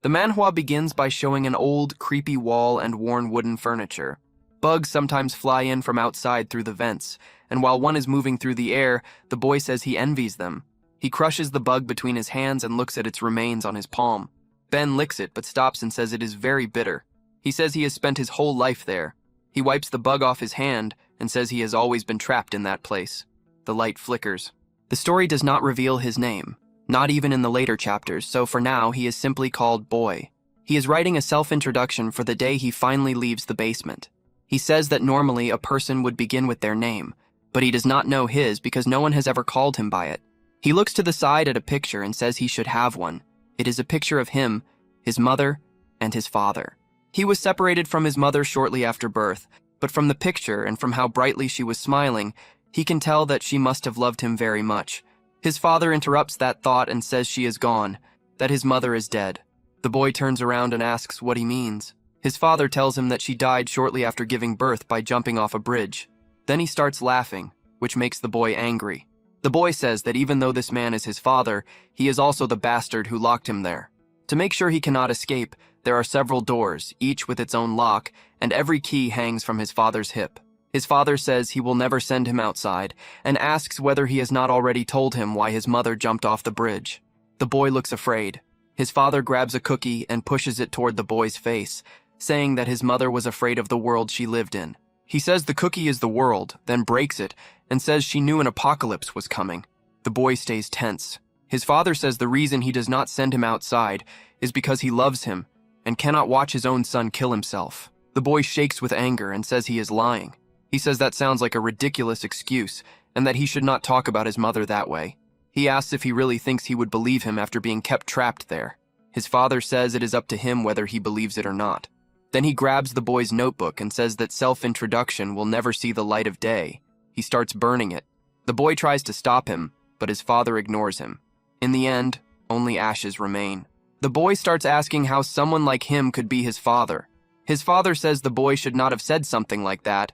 The manhwa begins by showing an old, creepy wall and worn wooden furniture. Bugs sometimes fly in from outside through the vents, and while one is moving through the air, the boy says he envies them. He crushes the bug between his hands and looks at its remains on his palm. Ben licks it but stops and says it is very bitter. He says he has spent his whole life there. He wipes the bug off his hand and says he has always been trapped in that place. The light flickers. The story does not reveal his name, not even in the later chapters, so for now he is simply called Boy. He is writing a self-introduction for the day he finally leaves the basement. He says that normally a person would begin with their name, but he does not know his because no one has ever called him by it. He looks to the side at a picture and says he should have one. It is a picture of him, his mother, and his father. He was separated from his mother shortly after birth, but from the picture and from how brightly she was smiling, he can tell that she must have loved him very much. His father interrupts that thought and says she is gone, that his mother is dead. The boy turns around and asks what he means. His father tells him that she died shortly after giving birth by jumping off a bridge. Then he starts laughing, which makes the boy angry. The boy says that even though this man is his father, he is also the bastard who locked him there. To make sure he cannot escape, there are several doors, each with its own lock, and every key hangs from his father's hip. His father says he will never send him outside, and asks whether he has not already told him why his mother jumped off the bridge. The boy looks afraid. His father grabs a cookie and pushes it toward the boy's face, saying that his mother was afraid of the world she lived in. He says the cookie is the world, then breaks it, and says she knew an apocalypse was coming. The boy stays tense. His father says the reason he does not send him outside is because he loves him and cannot watch his own son kill himself. The boy shakes with anger and says he is lying. He says that sounds like a ridiculous excuse and that he should not talk about his mother that way. He asks if he really thinks he would believe him after being kept trapped there. His father says it is up to him whether he believes it or not. Then he grabs the boy's notebook and says that self-introduction will never see the light of day. He starts burning it. The boy tries to stop him, but his father ignores him. In the end, only ashes remain. The boy starts asking how someone like him could be his father. His father says the boy should not have said something like that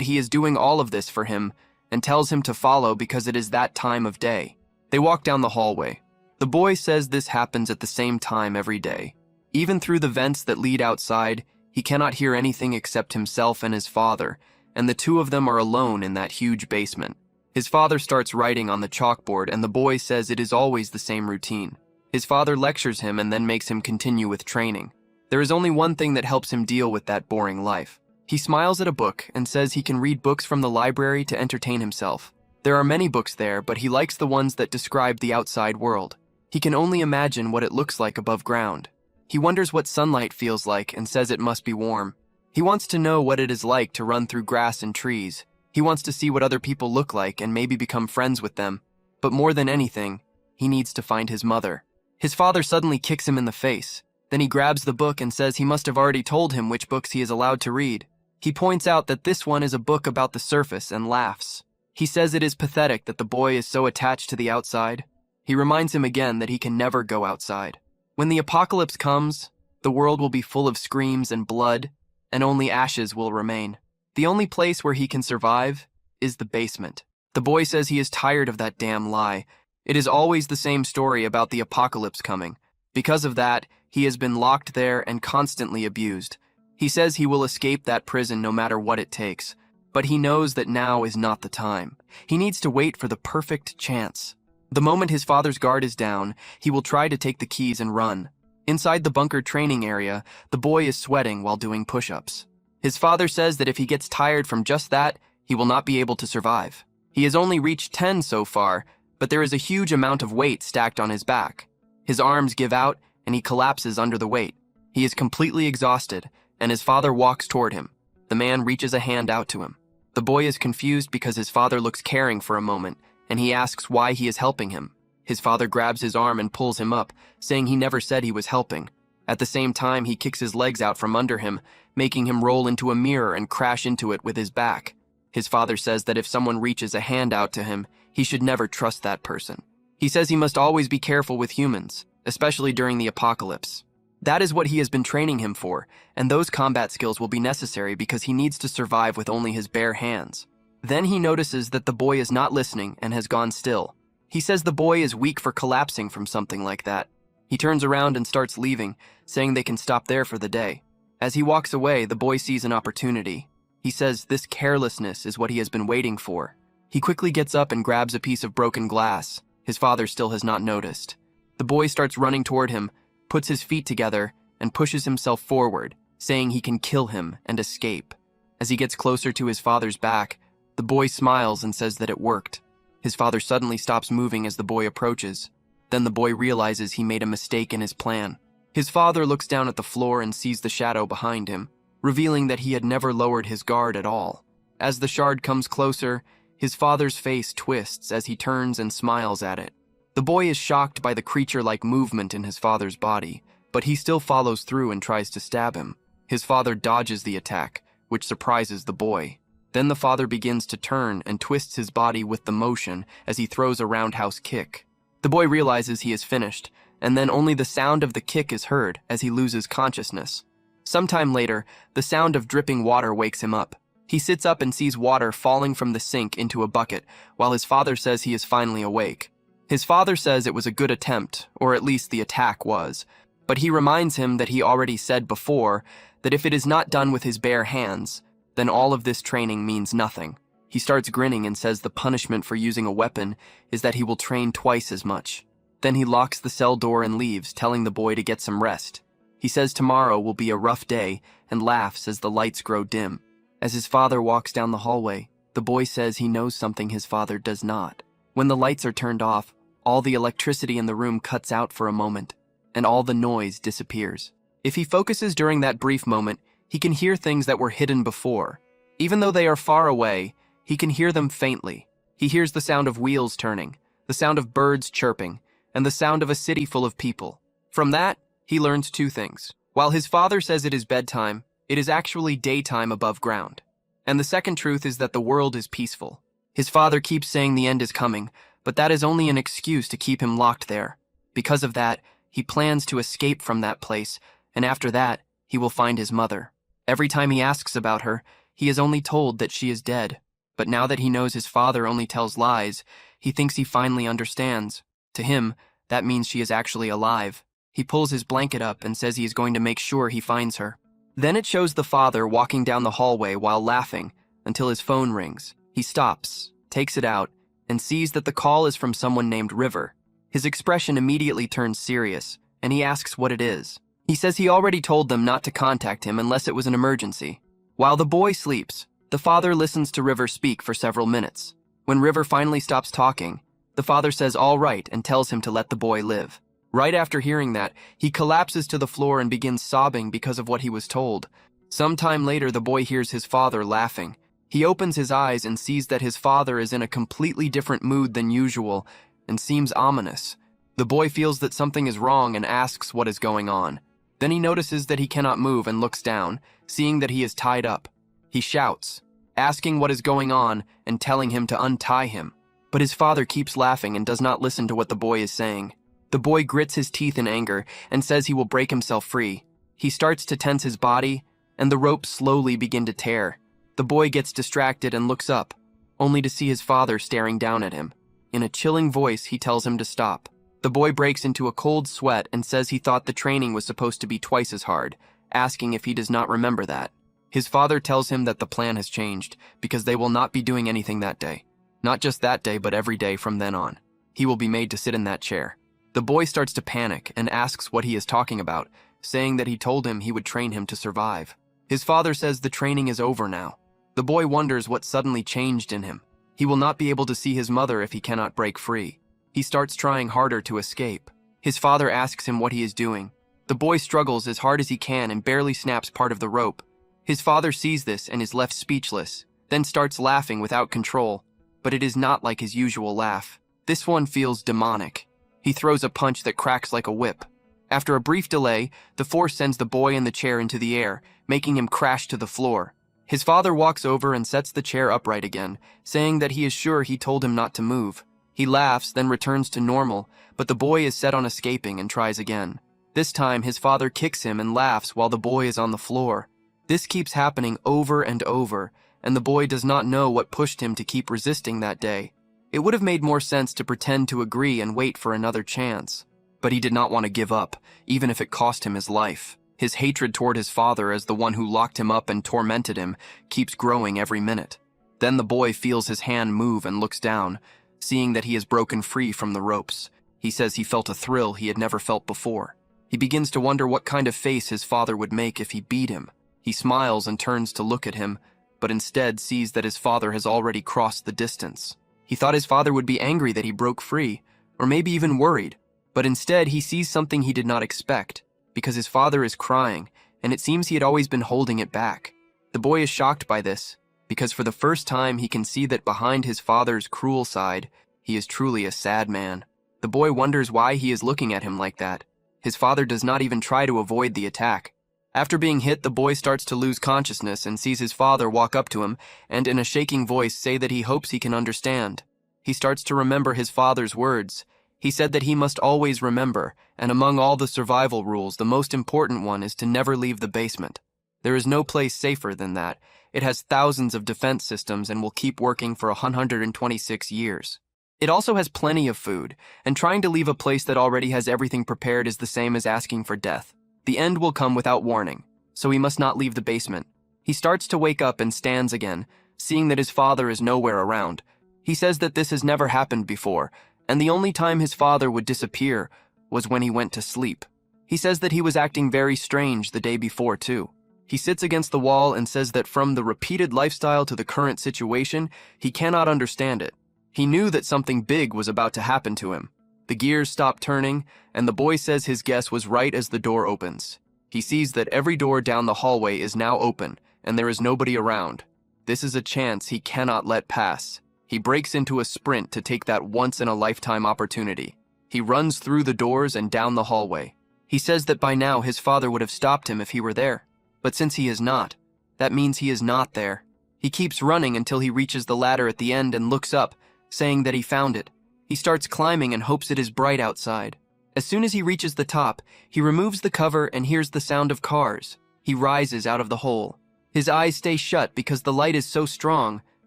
he is doing all of this for him, and tells him to follow because it is that time of day. They walk down the hallway. The boy says this happens at the same time every day. Even through the vents that lead outside, he cannot hear anything except himself and his father, and the two of them are alone in that huge basement. His father starts writing on the chalkboard, and the boy says it is always the same routine. His father lectures him and then makes him continue with training. There is only one thing that helps him deal with that boring life. He smiles at a book and says he can read books from the library to entertain himself. There are many books there, but he likes the ones that describe the outside world. He can only imagine what it looks like above ground. He wonders what sunlight feels like and says it must be warm. He wants to know what it is like to run through grass and trees. He wants to see what other people look like and maybe become friends with them. But more than anything, he needs to find his mother. His father suddenly kicks him in the face. Then he grabs the book and says he must have already told him which books he is allowed to read. He points out that this one is a book about the surface and laughs. He says it is pathetic that the boy is so attached to the outside. He reminds him again that he can never go outside. When the apocalypse comes, the world will be full of screams and blood, and only ashes will remain. The only place where he can survive is the basement. The boy says he is tired of that damn lie. It is always the same story about the apocalypse coming. Because of that, he has been locked there and constantly abused. He says he will escape that prison no matter what it takes, but he knows that now is not the time. He needs to wait for the perfect chance. The moment his father's guard is down, he will try to take the keys and run. Inside the bunker training area, the boy is sweating while doing push-ups. His father says that if he gets tired from just that, he will not be able to survive. He has only reached 10 so far, but there is a huge amount of weight stacked on his back. His arms give out, and he collapses under the weight. He is completely exhausted, and his father walks toward him. The man reaches a hand out to him. The boy is confused because his father looks caring for a moment, and he asks why he is helping him. His father grabs his arm and pulls him up, saying he never said he was helping. At the same time, he kicks his legs out from under him, making him roll into a mirror and crash into it with his back. His father says that if someone reaches a hand out to him, he should never trust that person. He says he must always be careful with humans, especially during the apocalypse. That is what he has been training him for, and those combat skills will be necessary because he needs to survive with only his bare hands. Then he notices that the boy is not listening and has gone still. He says the boy is weak for collapsing from something like that. He turns around and starts leaving, saying they can stop there for the day. As he walks away, the boy sees an opportunity. He says this carelessness is what he has been waiting for. He quickly gets up and grabs a piece of broken glass. His father still has not noticed. The boy starts running toward him, puts his feet together, and pushes himself forward, saying he can kill him and escape. As he gets closer to his father's back, the boy smiles and says that it worked. His father suddenly stops moving as the boy approaches. Then the boy realizes he made a mistake in his plan. His father looks down at the floor and sees the shadow behind him, revealing that he had never lowered his guard at all. As the shard comes closer, his father's face twists as he turns and smiles at it. The boy is shocked by the creature-like movement in his father's body, but he still follows through and tries to stab him. His father dodges the attack, which surprises the boy. Then the father begins to turn and twists his body with the motion as he throws a roundhouse kick. The boy realizes he is finished, and then only the sound of the kick is heard as he loses consciousness. Sometime later, the sound of dripping water wakes him up. He sits up and sees water falling from the sink into a bucket, while his father says he is finally awake. His father says it was a good attempt, or at least the attack was, but he reminds him that he already said before that if it is not done with his bare hands, then all of this training means nothing. He starts grinning and says the punishment for using a weapon is that he will train twice as much. Then he locks the cell door and leaves, telling the boy to get some rest. He says tomorrow will be a rough day and laughs as the lights grow dim. As his father walks down the hallway, the boy says he knows something his father does not. When the lights are turned off, all the electricity in the room cuts out for a moment, and all the noise disappears. If he focuses during that brief moment, he can hear things that were hidden before. Even though they are far away, he can hear them faintly. He hears the sound of wheels turning, the sound of birds chirping, and the sound of a city full of people. From that, he learns two things. While his father says it is bedtime, it is actually daytime above ground. And the second truth is that the world is peaceful. His father keeps saying the end is coming, but that is only an excuse to keep him locked there. Because of that, he plans to escape from that place, and after that, he will find his mother. Every time he asks about her, he is only told that she is dead. But now that he knows his father only tells lies, he thinks he finally understands. To him, that means she is actually alive. He pulls his blanket up and says he is going to make sure he finds her. Then it shows the father walking down the hallway while laughing until his phone rings. He stops, takes it out, and sees that the call is from someone named River. His expression immediately turns serious, and he asks what it is. He says he already told them not to contact him unless it was an emergency. While the boy sleeps, the father listens to River speak for several minutes. When River finally stops talking, the father says all right and tells him to let the boy live. Right after hearing that, he collapses to the floor and begins sobbing because of what he was told. Sometime later, the boy hears his father laughing. He opens his eyes and sees that his father is in a completely different mood than usual and seems ominous. The boy feels that something is wrong and asks what is going on. Then he notices that he cannot move and looks down, seeing that he is tied up. He shouts, asking what is going on and telling him to untie him. But his father keeps laughing and does not listen to what the boy is saying. The boy grits his teeth in anger and says he will break himself free. He starts to tense his body, and the ropes slowly begin to tear. The boy gets distracted and looks up, only to see his father staring down at him. In a chilling voice, he tells him to stop. The boy breaks into a cold sweat and says he thought the training was supposed to be twice as hard, asking if he does not remember that. His father tells him that the plan has changed because they will not be doing anything that day. Not just that day, but every day from then on. He will be made to sit in that chair. The boy starts to panic and asks what he is talking about, saying that he told him he would train him to survive. His father says the training is over now. The boy wonders what suddenly changed in him. He will not be able to see his mother if he cannot break free. He starts trying harder to escape. His father asks him what he is doing. The boy struggles as hard as he can and barely snaps part of the rope. His father sees this and is left speechless, then starts laughing without control. But it is not like his usual laugh. This one feels demonic. He throws a punch that cracks like a whip. After a brief delay, the force sends the boy in the chair into the air, making him crash to the floor. His father walks over and sets the chair upright again, saying that he is sure he told him not to move. He laughs, then returns to normal, but the boy is set on escaping and tries again. This time, his father kicks him and laughs while the boy is on the floor. This keeps happening over and over, and the boy does not know what pushed him to keep resisting that day. It would have made more sense to pretend to agree and wait for another chance. But he did not want to give up, even if it cost him his life. His hatred toward his father as the one who locked him up and tormented him keeps growing every minute. Then the boy feels his hand move and looks down, seeing that he has broken free from the ropes. He says he felt a thrill he had never felt before. He begins to wonder what kind of face his father would make if he beat him. He smiles and turns to look at him, but instead sees that his father has already crossed the distance. He thought his father would be angry that he broke free, or maybe even worried, but instead he sees something he did not expect, because his father is crying, and it seems he had always been holding it back. The boy is shocked by this, because for the first time he can see that behind his father's cruel side, he is truly a sad man. The boy wonders why he is looking at him like that. His father does not even try to avoid the attack. After being hit, the boy starts to lose consciousness and sees his father walk up to him and in a shaking voice say that he hopes he can understand. He starts to remember his father's words. He said that he must always remember, and among all the survival rules, the most important one is to never leave the basement. There is no place safer than that. It has thousands of defense systems and will keep working for 126 years. It also has plenty of food, and trying to leave a place that already has everything prepared is the same as asking for death. The end will come without warning, so he must not leave the basement. He starts to wake up and stands again, seeing that his father is nowhere around. He says that this has never happened before, and the only time his father would disappear was when he went to sleep. He says that he was acting very strange the day before, too. He sits against the wall and says that from the repeated lifestyle to the current situation, he cannot understand it. He knew that something big was about to happen to him. The gears stop turning, and the boy says his guess was right as the door opens. He sees that every door down the hallway is now open, and there is nobody around. This is a chance he cannot let pass. He breaks into a sprint to take that once-in-a-lifetime opportunity. He runs through the doors and down the hallway. He says that by now his father would have stopped him if he were there. But since he is not, that means he is not there. He keeps running until he reaches the ladder at the end and looks up, saying that he found it. He starts climbing and hopes it is bright outside. As soon as he reaches the top, he removes the cover and hears the sound of cars. He rises out of the hole. His eyes stay shut because the light is so strong,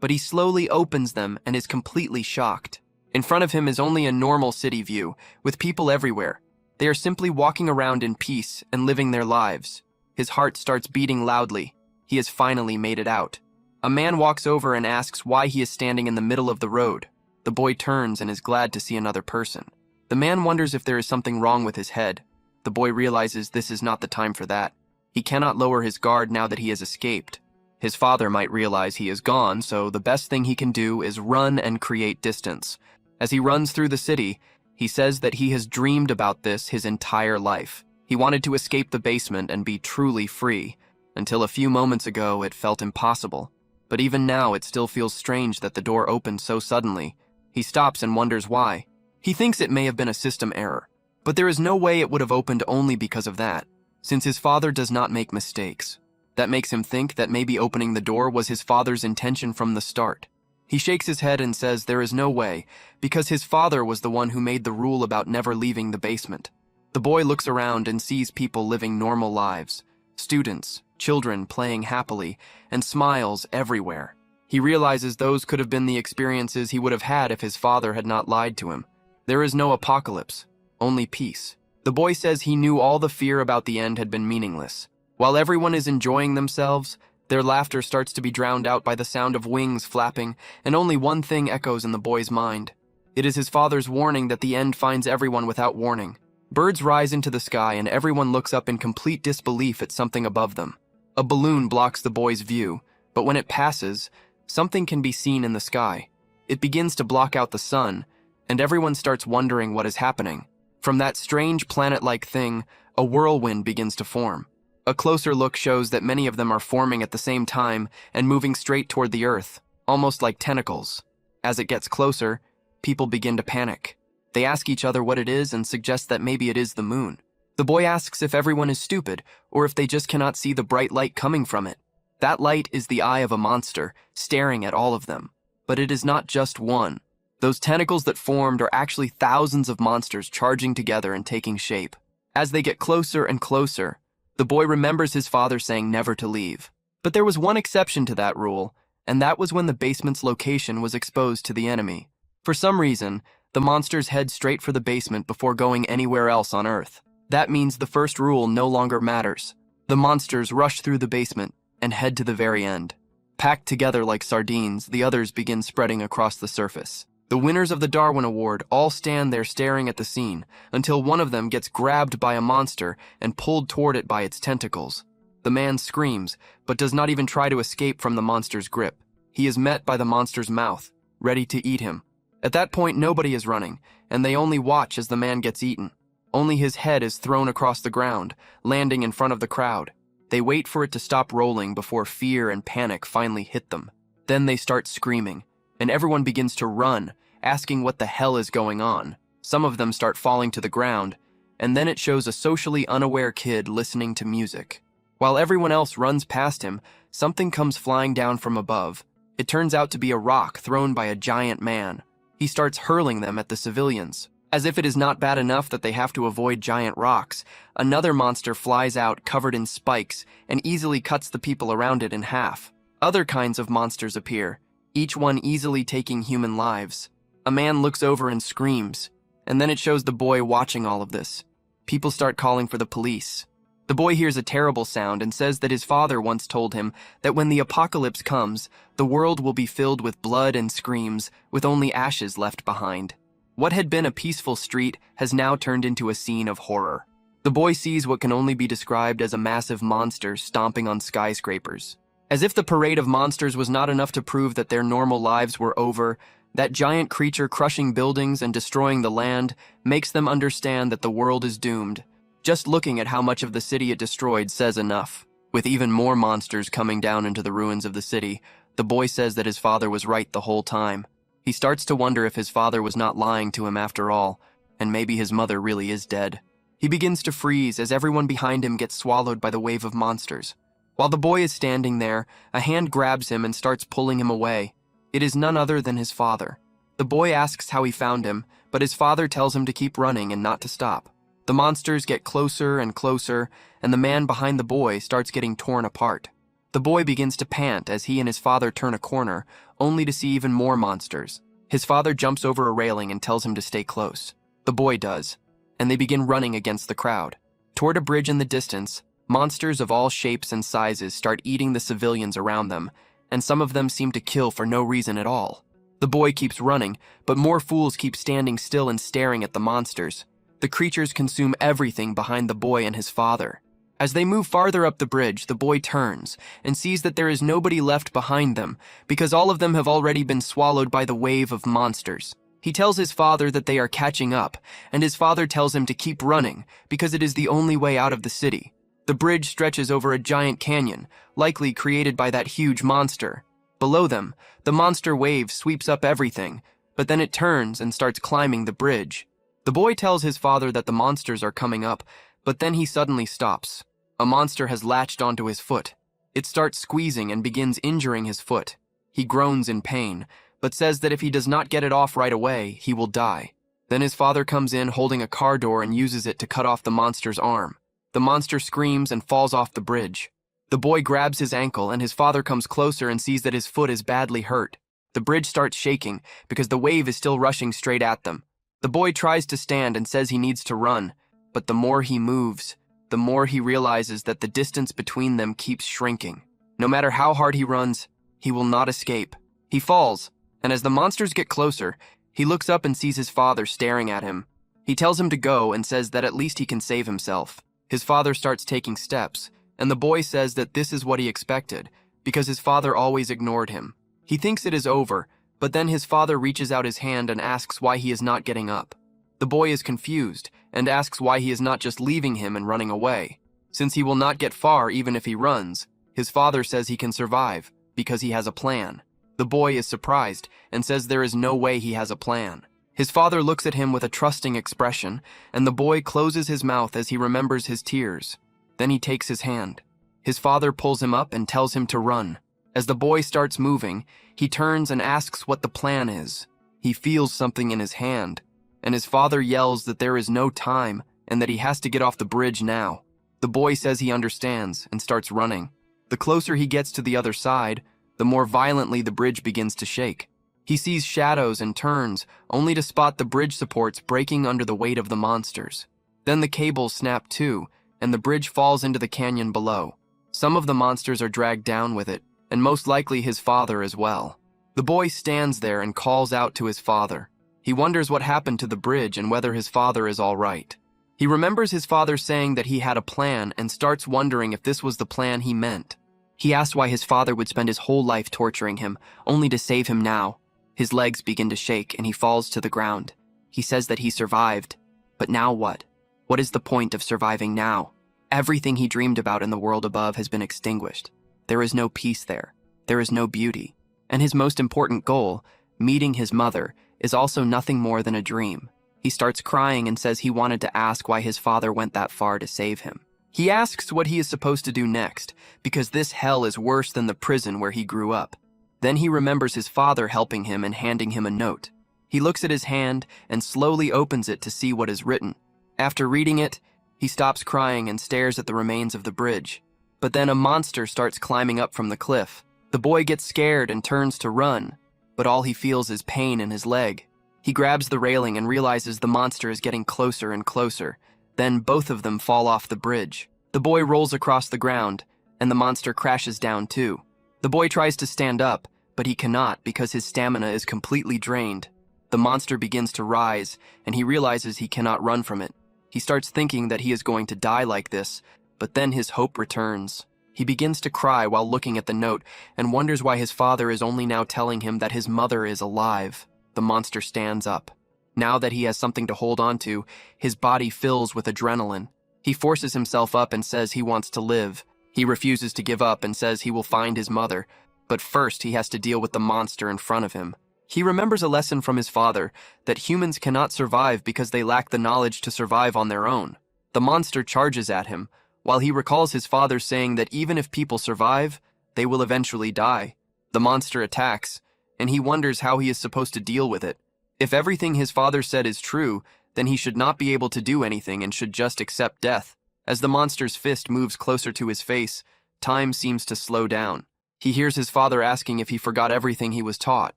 but he slowly opens them and is completely shocked. In front of him is only a normal city view, with people everywhere. They are simply walking around in peace and living their lives. His heart starts beating loudly. He has finally made it out. A man walks over and asks why he is standing in the middle of the road. The boy turns and is glad to see another person. The man wonders if there is something wrong with his head. The boy realizes this is not the time for that. He cannot lower his guard now that he has escaped. His father might realize he is gone, so the best thing he can do is run and create distance. As he runs through the city, he says that he has dreamed about this his entire life. He wanted to escape the basement and be truly free. Until a few moments ago, it felt impossible. But even now, it still feels strange that the door opened so suddenly. He stops and wonders why. He thinks it may have been a system error, but there is no way it would have opened only because of that, since his father does not make mistakes. That makes him think that maybe opening the door was his father's intention from the start. He shakes his head and says there is no way, because his father was the one who made the rule about never leaving the basement. The boy looks around and sees people living normal lives, students, children playing happily, and smiles everywhere. He realizes those could have been the experiences he would have had if his father had not lied to him. There is no apocalypse, only peace. The boy says he knew all the fear about the end had been meaningless. While everyone is enjoying themselves, their laughter starts to be drowned out by the sound of wings flapping, and only one thing echoes in the boy's mind. It is his father's warning that the end finds everyone without warning. Birds rise into the sky and everyone looks up in complete disbelief at something above them. A balloon blocks the boy's view, but when it passes, something can be seen in the sky. It begins to block out the sun, and everyone starts wondering what is happening. From that strange planet-like thing, a whirlwind begins to form. A closer look shows that many of them are forming at the same time and moving straight toward the earth, almost like tentacles. As it gets closer, people begin to panic. They ask each other what it is and suggest that maybe it is the moon. The boy asks if everyone is stupid or if they just cannot see the bright light coming from it. That light is the eye of a monster, staring at all of them. But it is not just one. Those tentacles that formed are actually thousands of monsters charging together and taking shape. As they get closer and closer, the boy remembers his father saying never to leave. But there was one exception to that rule, and that was when the basement's location was exposed to the enemy. For some reason, The monsters head straight for the basement before going anywhere else on Earth. That means the first rule no longer matters. The monsters rush through the basement and head to the very end. Packed together like sardines, the others begin spreading across the surface. The winners of the Darwin Award all stand there staring at the scene until one of them gets grabbed by a monster and pulled toward it by its tentacles. The man screams, but does not even try to escape from the monster's grip. He is met by the monster's mouth, ready to eat him. At that point, nobody is running, and they only watch as the man gets eaten. Only his head is thrown across the ground, landing in front of the crowd. They wait for it to stop rolling before fear and panic finally hit them. Then they start screaming, and everyone begins to run, asking what the hell is going on. Some of them start falling to the ground, and then it shows a socially unaware kid listening to music. While everyone else runs past him, something comes flying down from above. It turns out to be a rock thrown by a giant man. He starts hurling them at the civilians. As if it is not bad enough that they have to avoid giant rocks, another monster flies out covered in spikes and easily cuts the people around it in half. Other kinds of monsters appear, each one easily taking human lives. A man looks over and screams, and then it shows the boy watching all of this. People start calling for the police. The boy hears a terrible sound and says that his father once told him that when the apocalypse comes, the world will be filled with blood and screams, with only ashes left behind. What had been a peaceful street has now turned into a scene of horror. The boy sees what can only be described as a massive monster stomping on skyscrapers. As if the parade of monsters was not enough to prove that their normal lives were over, that giant creature crushing buildings and destroying the land makes them understand that the world is doomed. Just looking at how much of the city it destroyed says enough. With even more monsters coming down into the ruins of the city, the boy says that his father was right the whole time. He starts to wonder if his father was not lying to him after all, and maybe his mother really is dead. He begins to freeze as everyone behind him gets swallowed by the wave of monsters. While the boy is standing there, a hand grabs him and starts pulling him away. It is none other than his father. The boy asks how he found him, but his father tells him to keep running and not to stop. The monsters get closer and closer, and the man behind the boy starts getting torn apart. The boy begins to pant as he and his father turn a corner, only to see even more monsters. His father jumps over a railing and tells him to stay close. The boy does, and they begin running against the crowd. Toward a bridge in the distance, monsters of all shapes and sizes start eating the civilians around them, and some of them seem to kill for no reason at all. The boy keeps running, but more fools keep standing still and staring at the monsters. The creatures consume everything behind the boy and his father. As they move farther up the bridge, the boy turns and sees that there is nobody left behind them because all of them have already been swallowed by the wave of monsters. He tells his father that they are catching up, and his father tells him to keep running because it is the only way out of the city. The bridge stretches over a giant canyon, likely created by that huge monster. Below them, the monster wave sweeps up everything, but then it turns and starts climbing the bridge. The boy tells his father that the monsters are coming up, but then he suddenly stops. A monster has latched onto his foot. It starts squeezing and begins injuring his foot. He groans in pain, but says that if he does not get it off right away, he will die. Then his father comes in holding a car door and uses it to cut off the monster's arm. The monster screams and falls off the bridge. The boy grabs his ankle and his father comes closer and sees that his foot is badly hurt. The bridge starts shaking because the wave is still rushing straight at them. The boy tries to stand and says he needs to run, but the more he moves, the more he realizes that the distance between them keeps shrinking. No matter how hard he runs, he will not escape. He falls, and as the monsters get closer, he looks up and sees his father staring at him. He tells him to go and says that at least he can save himself. His father starts taking steps, and the boy says that this is what he expected, because his father always ignored him. He thinks it is over, but then his father reaches out his hand and asks why he is not getting up. The boy is confused and asks why he is not just leaving him and running away. Since he will not get far even if he runs, his father says he can survive because he has a plan. The boy is surprised and says there is no way he has a plan. His father looks at him with a trusting expression, and the boy closes his mouth as he remembers his tears. Then he takes his hand. His father pulls him up and tells him to run. As the boy starts moving, he turns and asks what the plan is. He feels something in his hand, and his father yells that there is no time and that he has to get off the bridge now. The boy says he understands and starts running. The closer he gets to the other side, the more violently the bridge begins to shake. He sees shadows and turns, only to spot the bridge supports breaking under the weight of the monsters. Then the cables snap too, and the bridge falls into the canyon below. Some of the monsters are dragged down with it, and most likely his father as well. The boy stands there and calls out to his father. He wonders what happened to the bridge and whether his father is all right. He remembers his father saying that he had a plan and starts wondering if this was the plan he meant. He asks why his father would spend his whole life torturing him, only to save him now. His legs begin to shake and he falls to the ground. He says that he survived. But now what? What is the point of surviving now? Everything he dreamed about in the world above has been extinguished. There is no peace there. There is no beauty. And his most important goal, meeting his mother, is also nothing more than a dream. He starts crying and says he wanted to ask why his father went that far to save him. He asks what he is supposed to do next, because this hell is worse than the prison where he grew up. Then he remembers his father helping him and handing him a note. He looks at his hand and slowly opens it to see what is written. After reading it, he stops crying and stares at the remains of the bridge. But then a monster starts climbing up from the cliff. The boy gets scared and turns to run, but all he feels is pain in his leg. He grabs the railing and realizes the monster is getting closer and closer. Then both of them fall off the bridge. The boy rolls across the ground, and the monster crashes down too. The boy tries to stand up, but he cannot because his stamina is completely drained. The monster begins to rise, and he realizes he cannot run from it. He starts thinking that he is going to die like this, but then his hope returns. He begins to cry while looking at the note and wonders why his father is only now telling him that his mother is alive. The monster stands up. Now that he has something to hold on to, his body fills with adrenaline. He forces himself up and says he wants to live. He refuses to give up and says he will find his mother, but first he has to deal with the monster in front of him. He remembers a lesson from his father that humans cannot survive because they lack the knowledge to survive on their own. The monster charges at him, while he recalls his father saying that even if people survive, they will eventually die. The monster attacks, and he wonders how he is supposed to deal with it. If everything his father said is true, then he should not be able to do anything and should just accept death. As the monster's fist moves closer to his face, time seems to slow down. He hears his father asking if he forgot everything he was taught.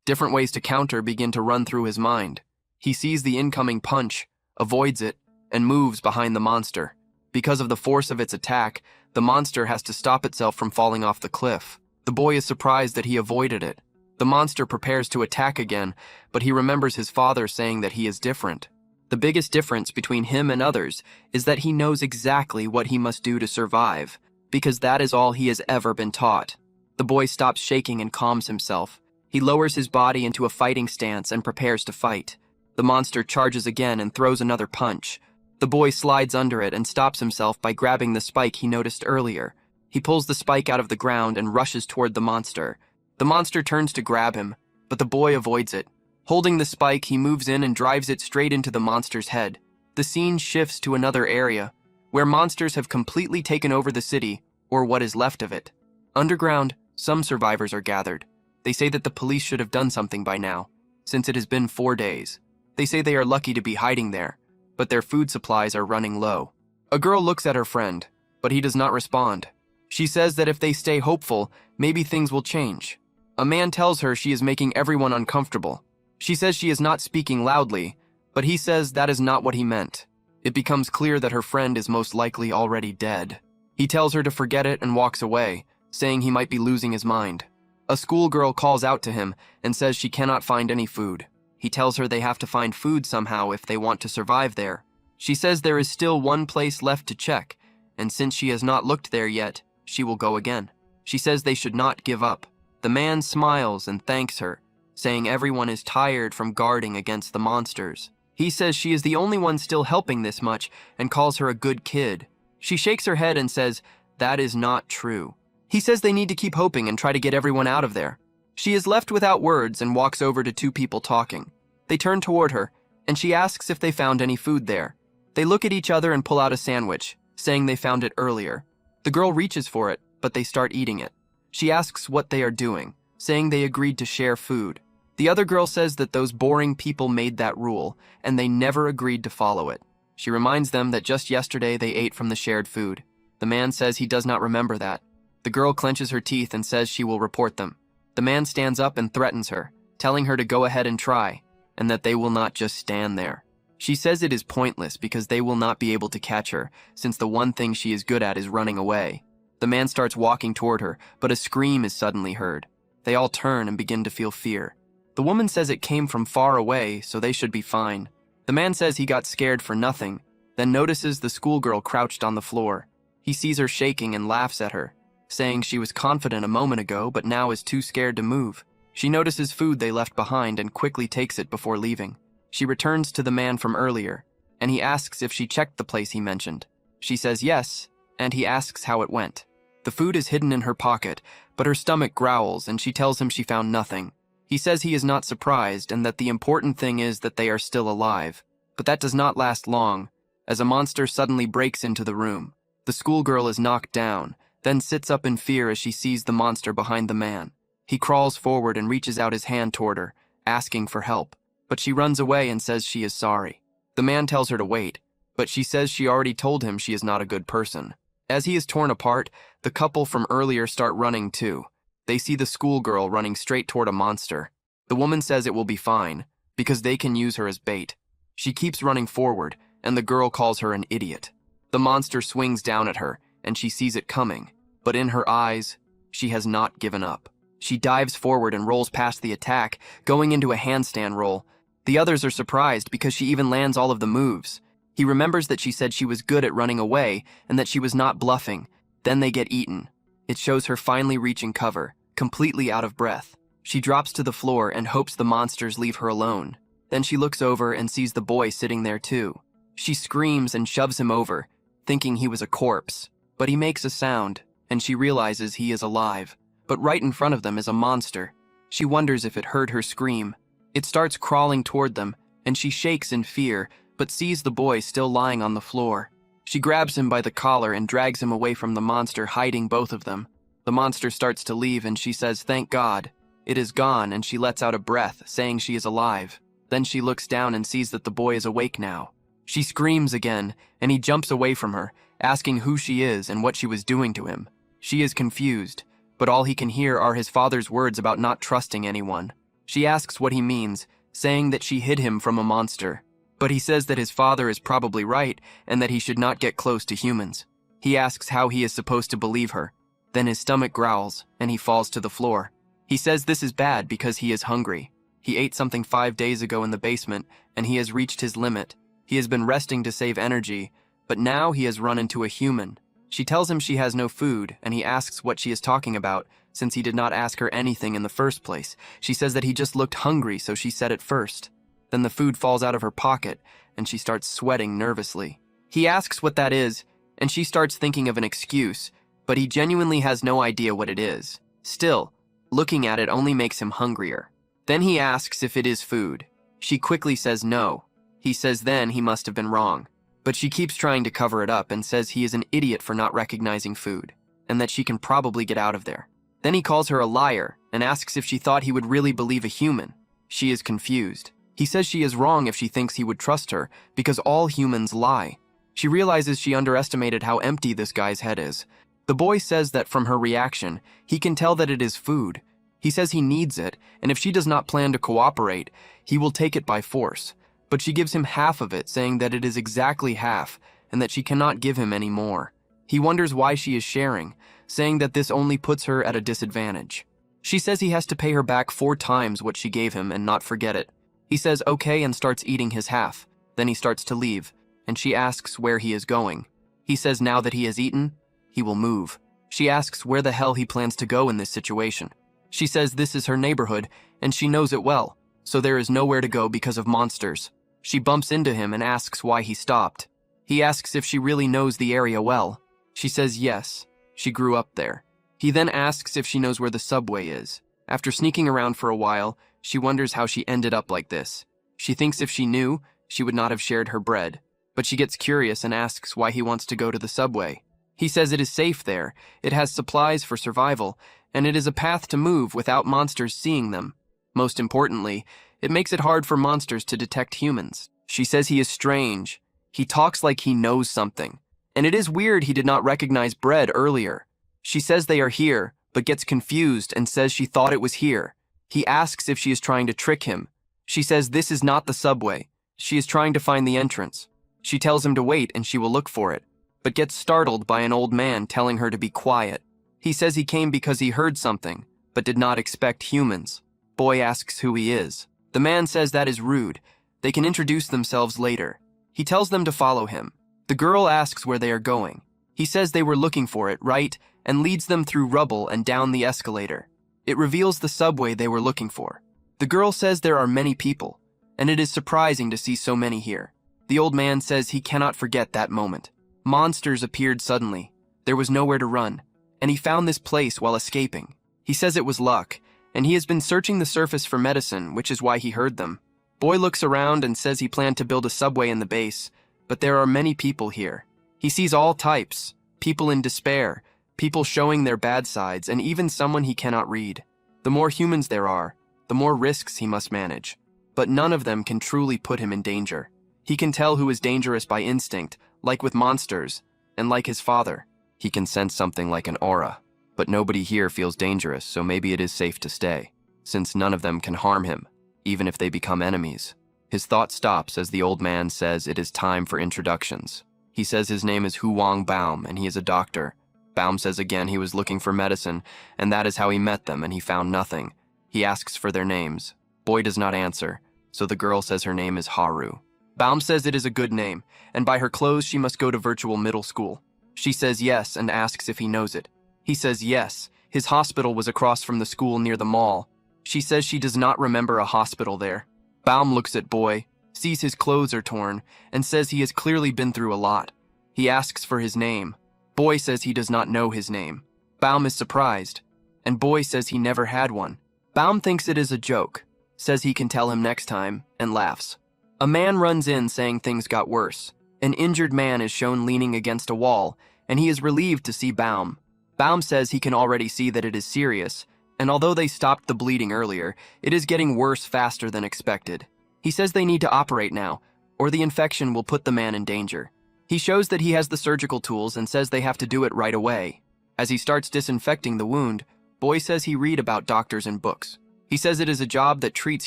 Different ways to counter begin to run through his mind. He sees the incoming punch, avoids it, and moves behind the monster. Because of the force of its attack, the monster has to stop itself from falling off the cliff. The boy is surprised that he avoided it. The monster prepares to attack again, but he remembers his father saying that he is different. The biggest difference between him and others is that he knows exactly what he must do to survive, because that is all he has ever been taught. The boy stops shaking and calms himself. He lowers his body into a fighting stance and prepares to fight. The monster charges again and throws another punch. The boy slides under it and stops himself by grabbing the spike he noticed earlier. He pulls the spike out of the ground and rushes toward the monster. The monster turns to grab him, but the boy avoids it. Holding the spike, he moves in and drives it straight into the monster's head. The scene shifts to another area, where monsters have completely taken over the city, or what is left of it. Underground, some survivors are gathered. They say that the police should have done something by now, since it has been 4 days. They say they are lucky to be hiding there, but their food supplies are running low. A girl looks at her friend, but he does not respond. She says that if they stay hopeful, maybe things will change. A man tells her she is making everyone uncomfortable. She says she is not speaking loudly, but he says that is not what he meant. It becomes clear that her friend is most likely already dead. He tells her to forget it and walks away, saying he might be losing his mind. A schoolgirl calls out to him and says she cannot find any food. He tells her they have to find food somehow if they want to survive there. She says there is still one place left to check, and since she has not looked there yet, she will go again. She says they should not give up. The man smiles and thanks her, saying everyone is tired from guarding against the monsters. He says she is the only one still helping this much and calls her a good kid. She shakes her head and says that is not true. He says they need to keep hoping and try to get everyone out of there. She is left without words and walks over to two people talking. They turn toward her, and she asks if they found any food there. They look at each other and pull out a sandwich, saying they found it earlier. The girl reaches for it, but they start eating it. She asks what they are doing, saying they agreed to share food. The other girl says that those boring people made that rule, and they never agreed to follow it. She reminds them that just yesterday they ate from the shared food. The man says he does not remember that. The girl clenches her teeth and says she will report them. The man stands up and threatens her, telling her to go ahead and try, and that they will not just stand there. She says it is pointless because they will not be able to catch her, since the one thing she is good at is running away. The man starts walking toward her, but a scream is suddenly heard. They all turn and begin to feel fear. The woman says it came from far away, so they should be fine. The man says he got scared for nothing, then notices the schoolgirl crouched on the floor. He sees her shaking and laughs at her, saying she was confident a moment ago but now is too scared to move. She notices food they left behind and quickly takes it before leaving. She returns to the man from earlier, and he asks if she checked the place he mentioned. She says yes, and he asks how it went. The food is hidden in her pocket, but her stomach growls and she tells him she found nothing. He says he is not surprised and that the important thing is that they are still alive. But that does not last long, as a monster suddenly breaks into the room. The schoolgirl is knocked down, then sits up in fear as she sees the monster behind the man. He crawls forward and reaches out his hand toward her, asking for help. But she runs away and says she is sorry. The man tells her to wait, but she says she already told him she is not a good person. As he is torn apart, the couple from earlier start running too. They see the schoolgirl running straight toward a monster. The woman says it will be fine, because they can use her as bait. She keeps running forward, and the girl calls her an idiot. The monster swings down at her, and she sees it coming, but in her eyes, she has not given up. She dives forward and rolls past the attack, going into a handstand roll. The others are surprised because she even lands all of the moves. He remembers that she said she was good at running away and that she was not bluffing. Then they get eaten. It shows her finally reaching cover, completely out of breath. She drops to the floor and hopes the monsters leave her alone. Then she looks over and sees the boy sitting there too. She screams and shoves him over, thinking he was a corpse. But he makes a sound, and she realizes he is alive. But right in front of them is a monster. She wonders if it heard her scream. It starts crawling toward them, and she shakes in fear, but sees the boy still lying on the floor. She grabs him by the collar and drags him away from the monster, hiding both of them. The monster starts to leave, and she says, "Thank God." It is gone, and she lets out a breath, saying she is alive. Then she looks down and sees that the boy is awake now. She screams again, and he jumps away from her, asking who she is and what she was doing to him. She is confused, but all he can hear are his father's words about not trusting anyone. She asks what he means, saying that she hid him from a monster. But he says that his father is probably right and that he should not get close to humans. He asks how he is supposed to believe her. Then his stomach growls, and he falls to the floor. He says this is bad because he is hungry. He ate something 5 days ago in the basement, and he has reached his limit. He has been resting to save energy, but now he has run into a human. She tells him she has no food, and he asks what she is talking about, since he did not ask her anything in the first place. She says that he just looked hungry, so she said it first. Then the food falls out of her pocket, and she starts sweating nervously. He asks what that is, and she starts thinking of an excuse, but he genuinely has no idea what it is. Still, looking at it only makes him hungrier. Then he asks if it is food. She quickly says no. He says then he must have been wrong. But she keeps trying to cover it up and says he is an idiot for not recognizing food, and that she can probably get out of there. Then he calls her a liar and asks if she thought he would really believe a human. She is confused. He says she is wrong if she thinks he would trust her, because all humans lie. She realizes she underestimated how empty this guy's head is. The boy says that from her reaction, he can tell that it is food. He says he needs it, and if she does not plan to cooperate, he will take it by force. But she gives him half of it, saying that it is exactly half, and that she cannot give him any more. He wonders why she is sharing, saying that this only puts her at a disadvantage. She says he has to pay her back 4 times what she gave him and not forget it. He says okay and starts eating his half. Then he starts to leave, and she asks where he is going. He says now that he has eaten, he will move. She asks where the hell he plans to go in this situation. She says this is her neighborhood, and she knows it well, so there is nowhere to go because of monsters. She bumps into him and asks why he stopped. He asks if she really knows the area well. She says yes, she grew up there. He then asks if she knows where the subway is. After sneaking around for a while, she wonders how she ended up like this. She thinks if she knew, she would not have shared her bread. But she gets curious and asks why he wants to go to the subway. He says it is safe there, it has supplies for survival, and it is a path to move without monsters seeing them. Most importantly, it makes it hard for monsters to detect humans. She says he is strange. He talks like he knows something. And it is weird he did not recognize bread earlier. She says they are here, but gets confused and says she thought it was here. He asks if she is trying to trick him. She says this is not the subway. She is trying to find the entrance. She tells him to wait and she will look for it, but gets startled by an old man telling her to be quiet. He says he came because he heard something, but did not expect humans. Boy asks who he is. The man says that is rude. They can introduce themselves later. He tells them to follow him. The girl asks where they are going. He says they were looking for it, right, and leads them through rubble and down the escalator. It reveals the subway they were looking for. The girl says there are many people, and it is surprising to see so many here. The old man says he cannot forget that moment. Monsters appeared suddenly. There was nowhere to run, and he found this place while escaping. He says it was luck, and he has been searching the surface for medicine, which is why he heard them. Boy looks around and says he planned to build a subway in the base, but there are many people here. He sees all types, people in despair, people showing their bad sides, and even someone he cannot read. The more humans there are, the more risks he must manage. But none of them can truly put him in danger. He can tell who is dangerous by instinct, like with monsters, and like his father. He can sense something like an aura. But nobody here feels dangerous, so maybe it is safe to stay, since none of them can harm him, even if they become enemies. His thought stops as the old man says it is time for introductions. He says his name is Huang Baum, and he is a doctor. Baum says again he was looking for medicine, and that is how he met them, and he found nothing. He asks for their names. Boy does not answer, so the girl says her name is Haru. Baum says it is a good name, and by her clothes she must go to virtual middle school. She says yes and asks if he knows it. He says yes, his hospital was across from the school near the mall. She says she does not remember a hospital there. Baum looks at Boy, sees his clothes are torn, and says he has clearly been through a lot. He asks for his name. Boy says he does not know his name. Baum is surprised, and Boy says he never had one. Baum thinks it is a joke, says he can tell him next time, and laughs. A man runs in saying things got worse. An injured man is shown leaning against a wall, and he is relieved to see Baum. Baum says he can already see that it is serious, and although they stopped the bleeding earlier, it is getting worse faster than expected. He says they need to operate now, or the infection will put the man in danger. He shows that he has the surgical tools and says they have to do it right away. As he starts disinfecting the wound, Boy says he read about doctors in books. He says it is a job that treats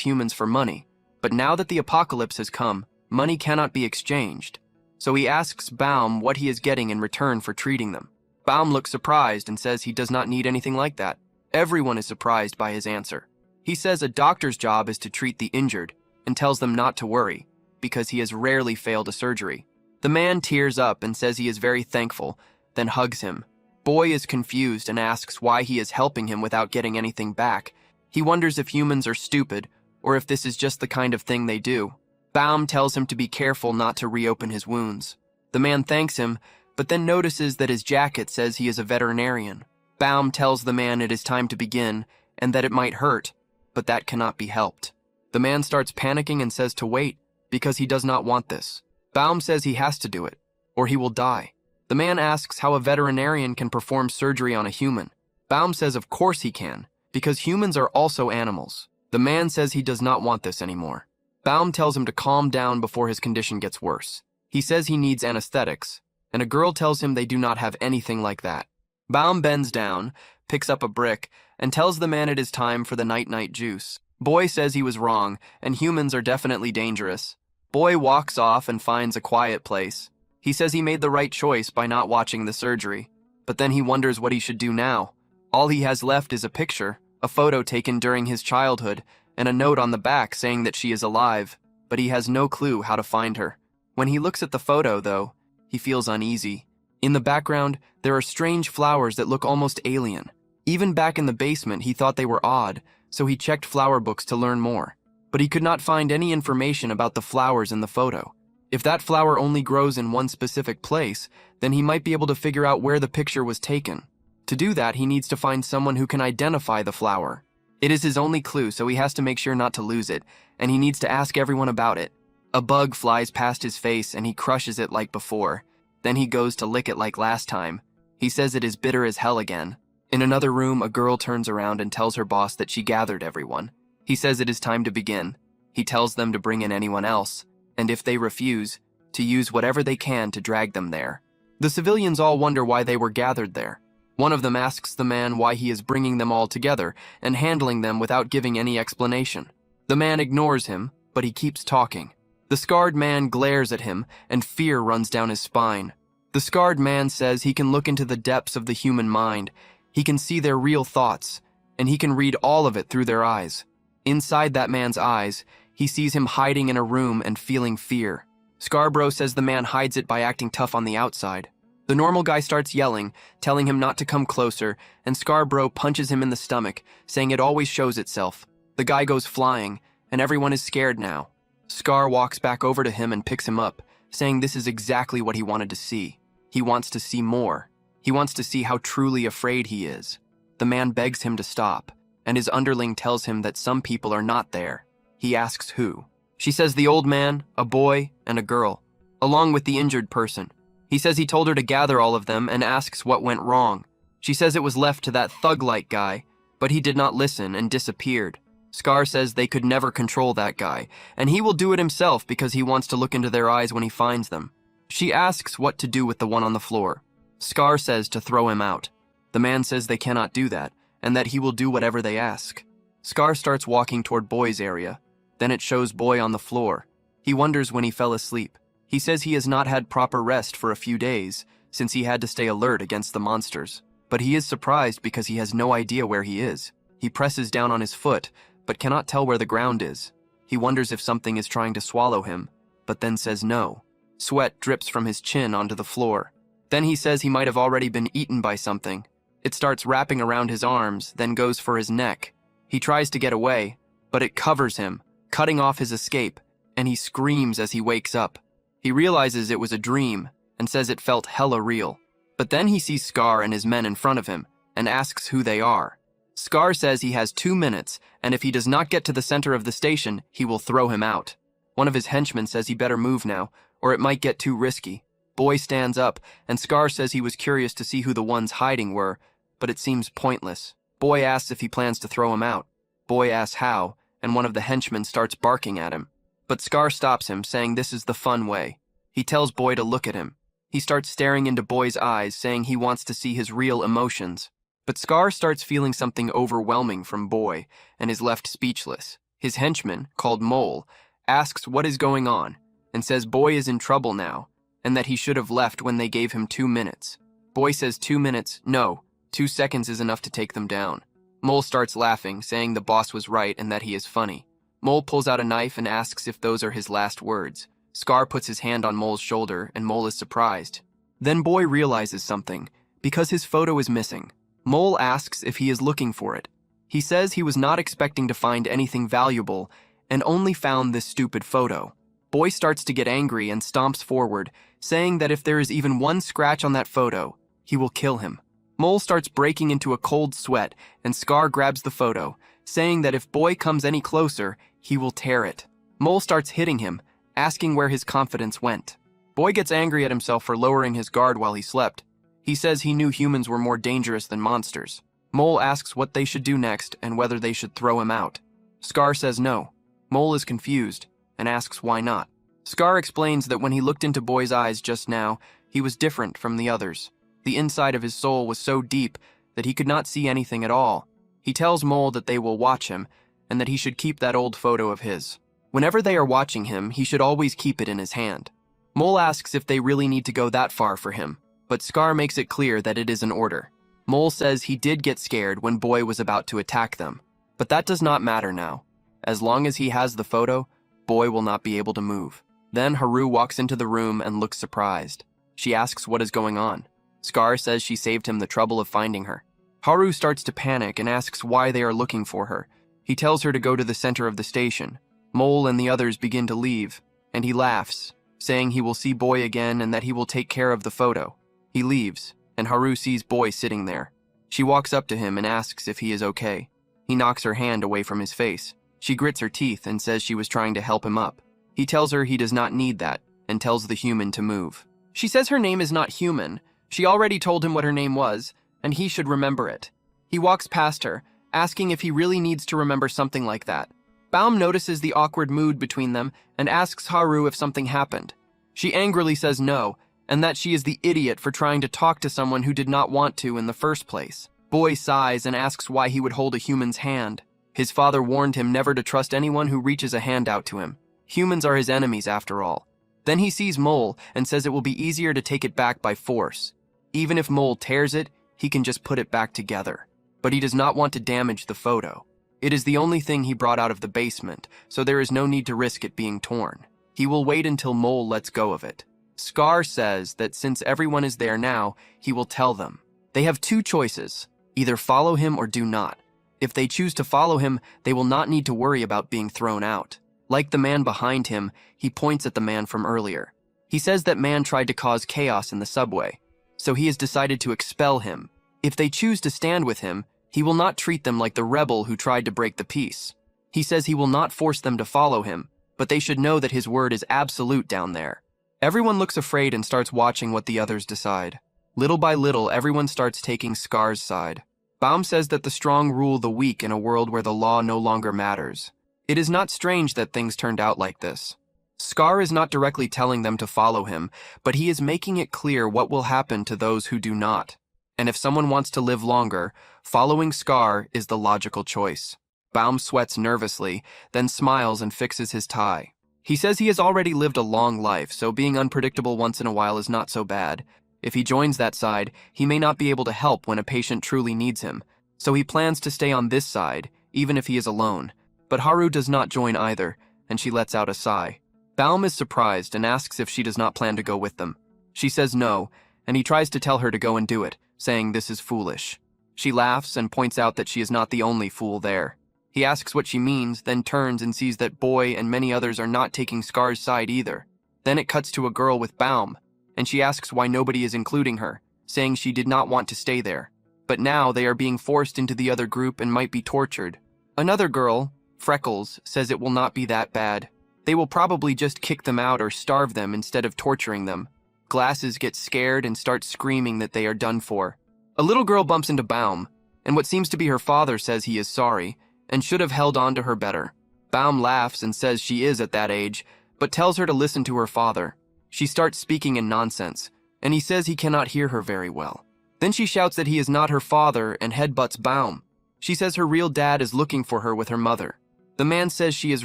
humans for money, but now that the apocalypse has come, money cannot be exchanged. So he asks Baum what he is getting in return for treating them. Baum looks surprised and says he does not need anything like that. Everyone is surprised by his answer. He says a doctor's job is to treat the injured and tells them not to worry because he has rarely failed a surgery. The man tears up and says he is very thankful, then hugs him. Boy is confused and asks why he is helping him without getting anything back. He wonders if humans are stupid or if this is just the kind of thing they do. Baum tells him to be careful not to reopen his wounds. The man thanks him, but then notices that his jacket says he is a veterinarian. Baum tells the man it is time to begin and that it might hurt, but that cannot be helped. The man starts panicking and says to wait because he does not want this. Baum says he has to do it, or he will die. The man asks how a veterinarian can perform surgery on a human. Baum says of course he can, because humans are also animals. The man says he does not want this anymore. Baum tells him to calm down before his condition gets worse. He says he needs anesthetics, and a girl tells him they do not have anything like that. Baum bends down, picks up a brick, and tells the man it is time for the night-night juice. Boy says he was wrong, and humans are definitely dangerous. Boy walks off and finds a quiet place. He says he made the right choice by not watching the surgery, but then he wonders what he should do now. All he has left is a picture, a photo taken during his childhood, and a note on the back saying that she is alive, but he has no clue how to find her. When he looks at the photo, though, he feels uneasy. In the background, there are strange flowers that look almost alien. Even back in the basement, he thought they were odd, so he checked flower books to learn more. But he could not find any information about the flowers in the photo. If that flower only grows in one specific place, then he might be able to figure out where the picture was taken. To do that, he needs to find someone who can identify the flower. It is his only clue, so he has to make sure not to lose it, and he needs to ask everyone about it. A bug flies past his face and he crushes it like before. Then he goes to lick it like last time. He says it is bitter as hell again. In another room, a girl turns around and tells her boss that she gathered everyone. He says it is time to begin. He tells them to bring in anyone else, and if they refuse, to use whatever they can to drag them there. The civilians all wonder why they were gathered there. One of them asks the man why he is bringing them all together and handling them without giving any explanation. The man ignores him, but he keeps talking. The scarred man glares at him, and fear runs down his spine. The scarred man says he can look into the depths of the human mind. He can see their real thoughts, and he can read all of it through their eyes. Inside that man's eyes, he sees him hiding in a room and feeling fear. Scarborough says the man hides it by acting tough on the outside. The normal guy starts yelling, telling him not to come closer, and Scarborough punches him in the stomach, saying it always shows itself. The guy goes flying, and everyone is scared now. Scar walks back over to him and picks him up, saying this is exactly what he wanted to see. He wants to see more. He wants to see how truly afraid he is. The man begs him to stop, and his underling tells him that some people are not there. He asks who. She says the old man, a boy, and a girl, along with the injured person. He says he told her to gather all of them and asks what went wrong. She says it was left to that thug-like guy, but he did not listen and disappeared. Scar says they could never control that guy, and he will do it himself because he wants to look into their eyes when he finds them. She asks what to do with the one on the floor. Scar says to throw him out. The man says they cannot do that, and that he will do whatever they ask. Scar starts walking toward Boy's area. Then it shows Boy on the floor. He wonders when he fell asleep. He says he has not had proper rest for a few days, since he had to stay alert against the monsters. But he is surprised because he has no idea where he is. He presses down on his foot, but cannot tell where the ground is. He wonders if something is trying to swallow him, but then says no. Sweat drips from his chin onto the floor. Then he says he might have already been eaten by something. It starts wrapping around his arms, then goes for his neck. He tries to get away, but it covers him, cutting off his escape, and he screams as he wakes up. He realizes it was a dream and says it felt hella real. But then he sees Scar and his men in front of him and asks who they are. Scar says he has 2 minutes, and if he does not get to the center of the station, he will throw him out. One of his henchmen says he better move now, or it might get too risky. Boy stands up, and Scar says he was curious to see who the ones hiding were, but it seems pointless. Boy asks if he plans to throw him out. Boy asks how, and one of the henchmen starts barking at him. But Scar stops him, saying this is the fun way. He tells Boy to look at him. He starts staring into Boy's eyes, saying he wants to see his real emotions. But Scar starts feeling something overwhelming from Boy, and is left speechless. His henchman, called Mole, asks what is going on, and says Boy is in trouble now, and that he should have left when they gave him 2 minutes. Boy says 2 minutes, no, 2 seconds is enough to take them down. Mole starts laughing, saying the boss was right and that he is funny. Mole pulls out a knife and asks if those are his last words. Scar puts his hand on Mole's shoulder, and Mole is surprised. Then Boy realizes something, because his photo is missing. Mole asks if he is looking for it. He says he was not expecting to find anything valuable, and only found this stupid photo. Boy starts to get angry and stomps forward, saying that if there is even one scratch on that photo, he will kill him. Mole starts breaking into a cold sweat, and Scar grabs the photo, saying that if Boy comes any closer, he will tear it. Mole starts hitting him, asking where his confidence went. Boy gets angry at himself for lowering his guard while he slept. He says he knew humans were more dangerous than monsters. Mole asks what they should do next and whether they should throw him out. Scar says no. Mole is confused and asks why not. Scar explains that when he looked into Boy's eyes just now, he was different from the others. The inside of his soul was so deep that he could not see anything at all. He tells Mole that they will watch him and that he should keep that old photo of his. Whenever they are watching him, he should always keep it in his hand. Mole asks if they really need to go that far for him, but Scar makes it clear that it is an order. Mole says he did get scared when Boy was about to attack them, but that does not matter now. As long as he has the photo, Boy will not be able to move. Then Haru walks into the room and looks surprised. She asks what is going on. Scar says she saved him the trouble of finding her. Haru starts to panic and asks why they are looking for her. He tells her to go to the center of the station. Mole and the others begin to leave, and he laughs, saying he will see Boy again and that he will take care of the photo. He leaves, and Haru sees Boy sitting there. She walks up to him and asks if he is okay. He knocks her hand away from his face. She grits her teeth and says she was trying to help him up. He tells her he does not need that, and tells the human to move. She says her name is not human. She already told him what her name was, and he should remember it. He walks past her, asking if he really needs to remember something like that. Baum notices the awkward mood between them and asks Haru if something happened. She angrily says no, and that she is the idiot for trying to talk to someone who did not want to in the first place. Boy sighs and asks why he would hold a human's hand. His father warned him never to trust anyone who reaches a hand out to him. Humans are his enemies after all. Then he sees Mole and says it will be easier to take it back by force. Even if Mole tears it, he can just put it back together. But he does not want to damage the photo. It is the only thing he brought out of the basement, so there is no need to risk it being torn. He will wait until Mole lets go of it. Scar says that since everyone is there now, he will tell them. They have two choices, either follow him or do not. If they choose to follow him, they will not need to worry about being thrown out. Like the man behind him, he points at the man from earlier. He says that man tried to cause chaos in the subway, so he has decided to expel him. If they choose to stand with him, he will not treat them like the rebel who tried to break the peace. He says he will not force them to follow him, but they should know that his word is absolute down there. Everyone looks afraid and starts watching what the others decide. Little by little, everyone starts taking Scar's side. Baum says that the strong rule the weak in a world where the law no longer matters. It is not strange that things turned out like this. Scar is not directly telling them to follow him, but he is making it clear what will happen to those who do not. And if someone wants to live longer, following Scar is the logical choice. Baum sweats nervously, then smiles and fixes his tie. He says he has already lived a long life, so being unpredictable once in a while is not so bad. If he joins that side, he may not be able to help when a patient truly needs him, so he plans to stay on this side, even if he is alone. But Haru does not join either, and she lets out a sigh. Baum is surprised and asks if she does not plan to go with them. She says no, and he tries to tell her to go and do it, saying this is foolish. She laughs and points out that she is not the only fool there. He asks what she means, then turns and sees that Boy and many others are not taking Scar's side either. Then it cuts to a girl with Baum, and she asks why nobody is including her, saying she did not want to stay there. But now they are being forced into the other group and might be tortured. Another girl, Freckles, says it will not be that bad. They will probably just kick them out or starve them instead of torturing them. Glasses gets scared and starts screaming that they are done for. A little girl bumps into Baum, and what seems to be her father says he is sorry, and should have held on to her better. Baum laughs and says she is at that age, but tells her to listen to her father. She starts speaking in nonsense, and he says he cannot hear her very well. Then she shouts that he is not her father and headbutts Baum. She says her real dad is looking for her with her mother. The man says she is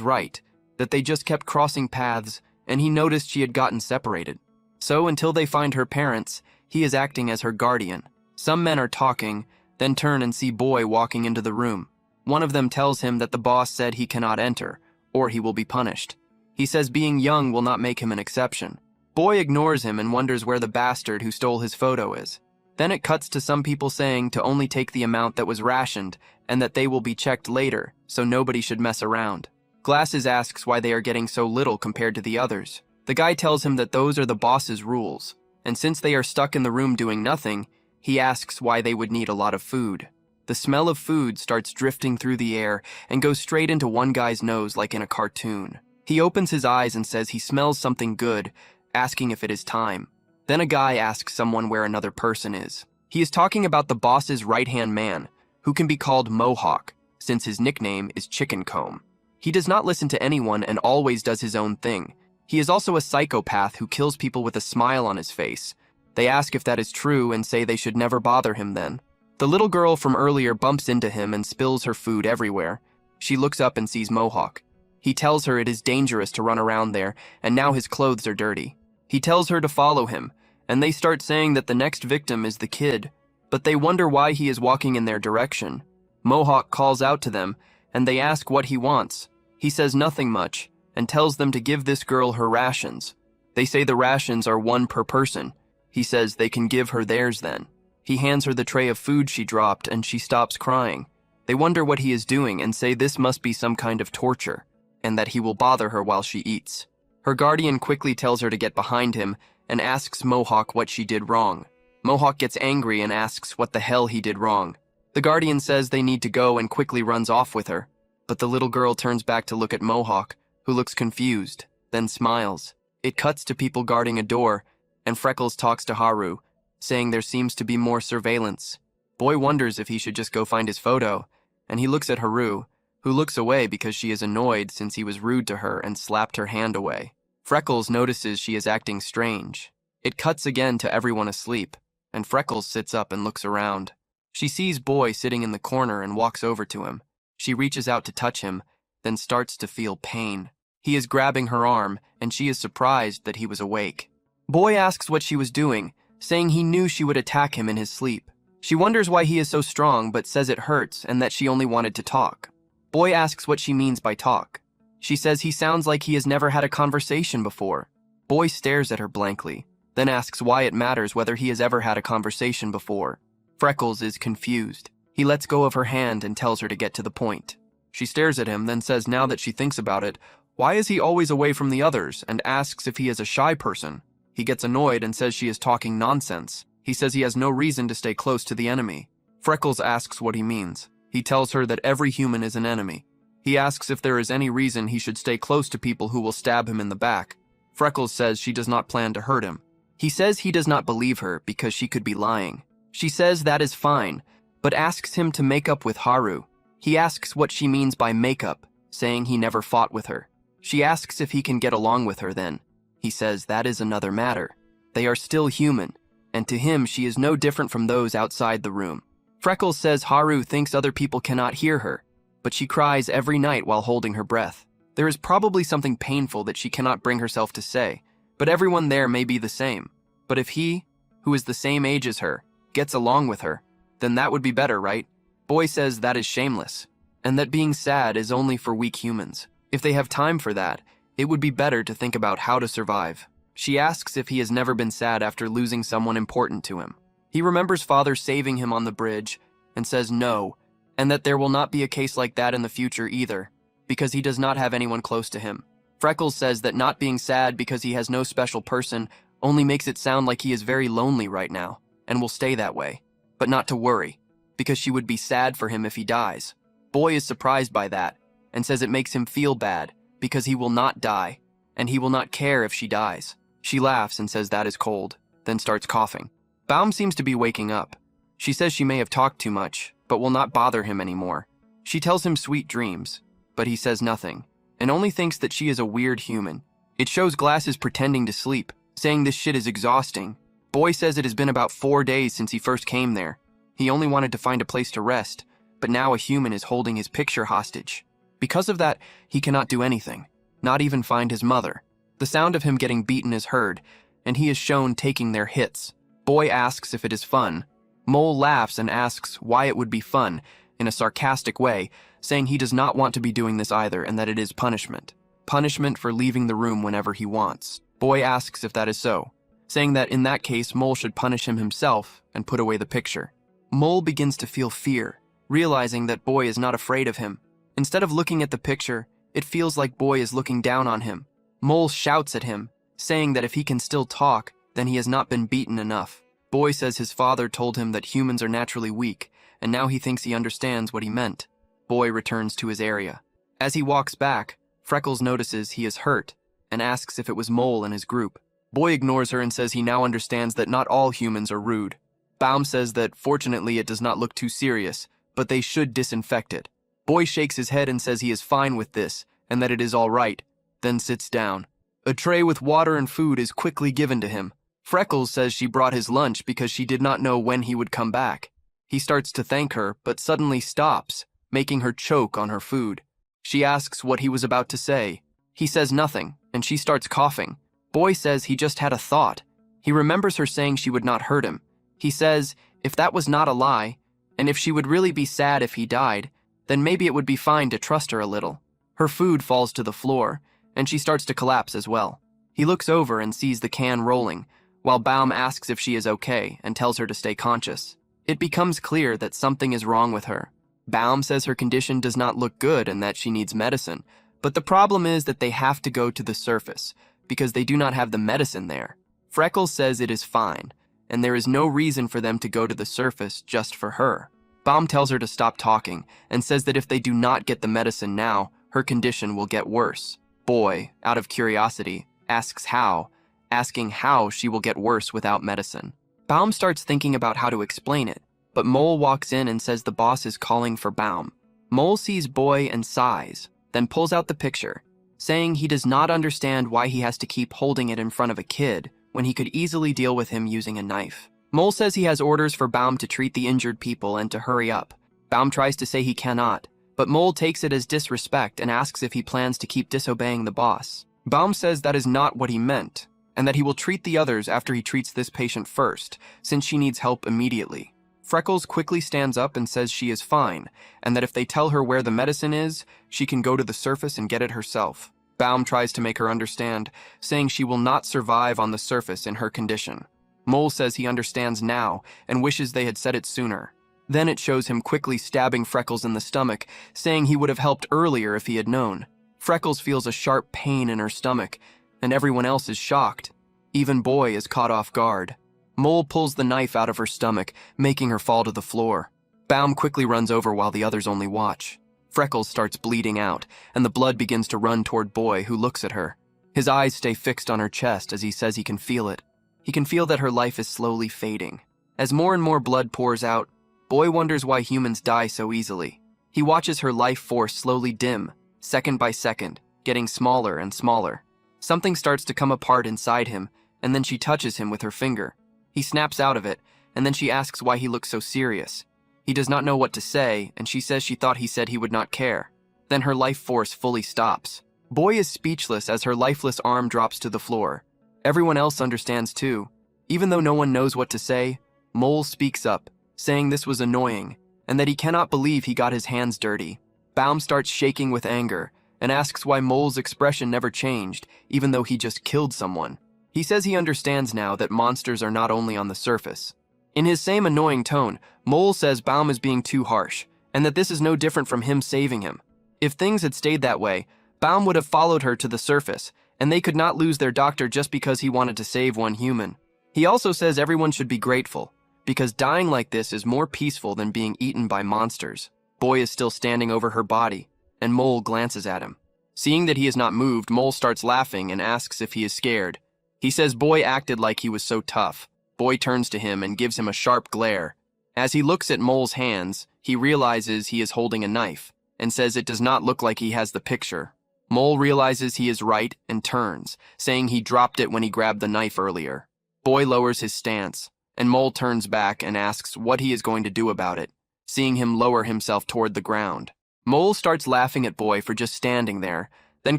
right, that they just kept crossing paths, and he noticed she had gotten separated. So until they find her parents, he is acting as her guardian. Some men are talking, then turn and see Boy walking into the room. One of them tells him that the boss said he cannot enter, or he will be punished. He says being young will not make him an exception. Boy ignores him and wonders where the bastard who stole his photo is. Then it cuts to some people saying to only take the amount that was rationed, and that they will be checked later, so nobody should mess around. Glasses asks why they are getting so little compared to the others. The guy tells him that those are the boss's rules, and since they are stuck in the room doing nothing, he asks why they would need a lot of food. The smell of food starts drifting through the air and goes straight into one guy's nose like in a cartoon. He opens his eyes and says he smells something good, asking if it is time. Then a guy asks someone where another person is. He is talking about the boss's right-hand man, who can be called Mohawk, since his nickname is Chicken Comb. He does not listen to anyone and always does his own thing. He is also a psychopath who kills people with a smile on his face. They ask if that is true and say they should never bother him then. The little girl from earlier bumps into him and spills her food everywhere. She looks up and sees Mohawk. He tells her it is dangerous to run around there, and now his clothes are dirty. He tells her to follow him, and they start saying that the next victim is the kid, but they wonder why he is walking in their direction. Mohawk calls out to them, and they ask what he wants. He says nothing much, and tells them to give this girl her rations. They say the rations are 1 per person. He says they can give her theirs then. He hands her the tray of food she dropped, and she stops crying. They wonder what he is doing and say this must be some kind of torture, and that he will bother her while she eats. Her guardian quickly tells her to get behind him and asks Mohawk what she did wrong. Mohawk gets angry and asks what the hell he did wrong. The guardian says they need to go and quickly runs off with her, but the little girl turns back to look at Mohawk, who looks confused, then smiles. It cuts to people guarding a door, and Freckles talks to Haru, saying there seems to be more surveillance. Boy wonders if he should just go find his photo, and he looks at Haru, who looks away because she is annoyed since he was rude to her and slapped her hand away. Freckles notices she is acting strange. It cuts again to everyone asleep, and Freckles sits up and looks around. She sees Boy sitting in the corner and walks over to him. She reaches out to touch him, then starts to feel pain. He is grabbing her arm, and she is surprised that he was awake. Boy asks what she was doing, saying he knew she would attack him in his sleep. She wonders why he is so strong but says it hurts and that she only wanted to talk. Boy asks what she means by talk. She says he sounds like he has never had a conversation before. Boy stares at her blankly, then asks why it matters whether he has ever had a conversation before. Freckles is confused. He lets go of her hand and tells her to get to the point. She stares at him, then says now that she thinks about it, why is he always away from the others, and asks if he is a shy person. He gets annoyed and says she is talking nonsense. He says he has no reason to stay close to the enemy. Freckles asks what he means. He tells her that every human is an enemy. He asks if there is any reason he should stay close to people who will stab him in the back. Freckles says she does not plan to hurt him. He says he does not believe her because she could be lying. She says that is fine, but asks him to make up with Haru. He asks what she means by make up, saying he never fought with her. She asks if he can get along with her then. He says that is another matter. They are still human, and to him she is no different from those outside the room. Freckles says Haru thinks other people cannot hear her, but she cries every night while holding her breath. There is probably something painful that she cannot bring herself to say, but everyone there may be the same. But if he, who is the same age as her, gets along with her, then that would be better, right? Boy says that is shameless, and that being sad is only for weak humans. If they have time for that, it would be better to think about how to survive. She asks if he has never been sad after losing someone important to him. He remembers father saving him on the bridge and says no, and that there will not be a case like that in the future either, because he does not have anyone close to him. Freckles says that not being sad because he has no special person only makes it sound like he is very lonely right now, and will stay that way, but not to worry, because she would be sad for him if he dies. Boy is surprised by that, and says it makes him feel bad, because he will not die, and he will not care if she dies. She laughs and says that is cold, then starts coughing. Baum seems to be waking up. She says she may have talked too much, but will not bother him anymore. She tells him sweet dreams, but he says nothing, and only thinks that she is a weird human. It shows Glasses pretending to sleep, saying this shit is exhausting. Boy says it has been about 4 days since he first came there. He only wanted to find a place to rest, but now a human is holding his picture hostage. Because of that, he cannot do anything, not even find his mother. The sound of him getting beaten is heard, and he is shown taking their hits. Boy asks if it is fun. Mole laughs and asks why it would be fun, in a sarcastic way, saying he does not want to be doing this either and that it is punishment. Punishment for leaving the room whenever he wants. Boy asks if that is so, saying that in that case Mole should punish him himself and put away the picture. Mole begins to feel fear, realizing that Boy is not afraid of him. Instead of looking at the picture, it feels like Boy is looking down on him. Mole shouts at him, saying that if he can still talk, then he has not been beaten enough. Boy says his father told him that humans are naturally weak, and now he thinks he understands what he meant. Boy returns to his area. As he walks back, Freckles notices he is hurt, and asks if it was Mole in his group. Boy ignores her and says he now understands that not all humans are rude. Baum says that fortunately it does not look too serious, but they should disinfect it. Boy shakes his head and says he is fine with this, and that it is all right, then sits down. A tray with water and food is quickly given to him. Freckles says she brought his lunch because she did not know when he would come back. He starts to thank her, but suddenly stops, making her choke on her food. She asks what he was about to say. He says nothing, and she starts coughing. Boy says he just had a thought. He remembers her saying she would not hurt him. He says if that was not a lie, and if she would really be sad if he died, then maybe it would be fine to trust her a little. Her food falls to the floor, and she starts to collapse as well. He looks over and sees the can rolling, while Baum asks if she is okay and tells her to stay conscious. It becomes clear that something is wrong with her. Baum says her condition does not look good and that she needs medicine, but the problem is that they have to go to the surface, because they do not have the medicine there. Freckles says it is fine, and there is no reason for them to go to the surface just for her. Baum tells her to stop talking, and says that if they do not get the medicine now, her condition will get worse. Boy, out of curiosity, asks how, asking how she will get worse without medicine. Baum starts thinking about how to explain it, but Mole walks in and says the boss is calling for Baum. Mole sees Boy and sighs, then pulls out the picture, saying he does not understand why he has to keep holding it in front of a kid when he could easily deal with him using a knife. Mole says he has orders for Baum to treat the injured people and to hurry up. Baum tries to say he cannot, but Mole takes it as disrespect and asks if he plans to keep disobeying the boss. Baum says that is not what he meant, and that he will treat the others after he treats this patient first, since she needs help immediately. Freckles quickly stands up and says she is fine, and that if they tell her where the medicine is, she can go to the surface and get it herself. Baum tries to make her understand, saying she will not survive on the surface in her condition. Mole says he understands now and wishes they had said it sooner. Then it shows him quickly stabbing Freckles in the stomach, saying he would have helped earlier if he had known. Freckles feels a sharp pain in her stomach, and everyone else is shocked. Even Boy is caught off guard. Mole pulls the knife out of her stomach, making her fall to the floor. Baum quickly runs over while the others only watch. Freckles starts bleeding out, and the blood begins to run toward Boy, who looks at her. His eyes stay fixed on her chest as he says he can feel it. He can feel that her life is slowly fading. As more and more blood pours out, Boy wonders why humans die so easily. He watches her life force slowly dim, second by second, getting smaller and smaller. Something starts to come apart inside him, and then she touches him with her finger. He snaps out of it, and then she asks why he looks so serious. He does not know what to say, and she says she thought he said he would not care. Then her life force fully stops. Boy is speechless as her lifeless arm drops to the floor. Everyone else understands too. Even though no one knows what to say, Mole speaks up, saying this was annoying, and that he cannot believe he got his hands dirty. Baum starts shaking with anger, and asks why Mole's expression never changed, even though he just killed someone. He says he understands now that monsters are not only on the surface. In his same annoying tone, Mole says Baum is being too harsh, and that this is no different from him saving him. If things had stayed that way, Baum would have followed her to the surface, and they could not lose their doctor just because he wanted to save one human. He also says everyone should be grateful, because dying like this is more peaceful than being eaten by monsters. Boy is still standing over her body, and Mole glances at him. Seeing that he is not moved, Mole starts laughing and asks if he is scared. He says Boy acted like he was so tough. Boy turns to him and gives him a sharp glare. As he looks at Mole's hands, he realizes he is holding a knife, and says it does not look like he has the picture. Mole realizes he is right and turns, saying he dropped it when he grabbed the knife earlier. Boy lowers his stance, and Mole turns back and asks what he is going to do about it, seeing him lower himself toward the ground. Mole starts laughing at Boy for just standing there, then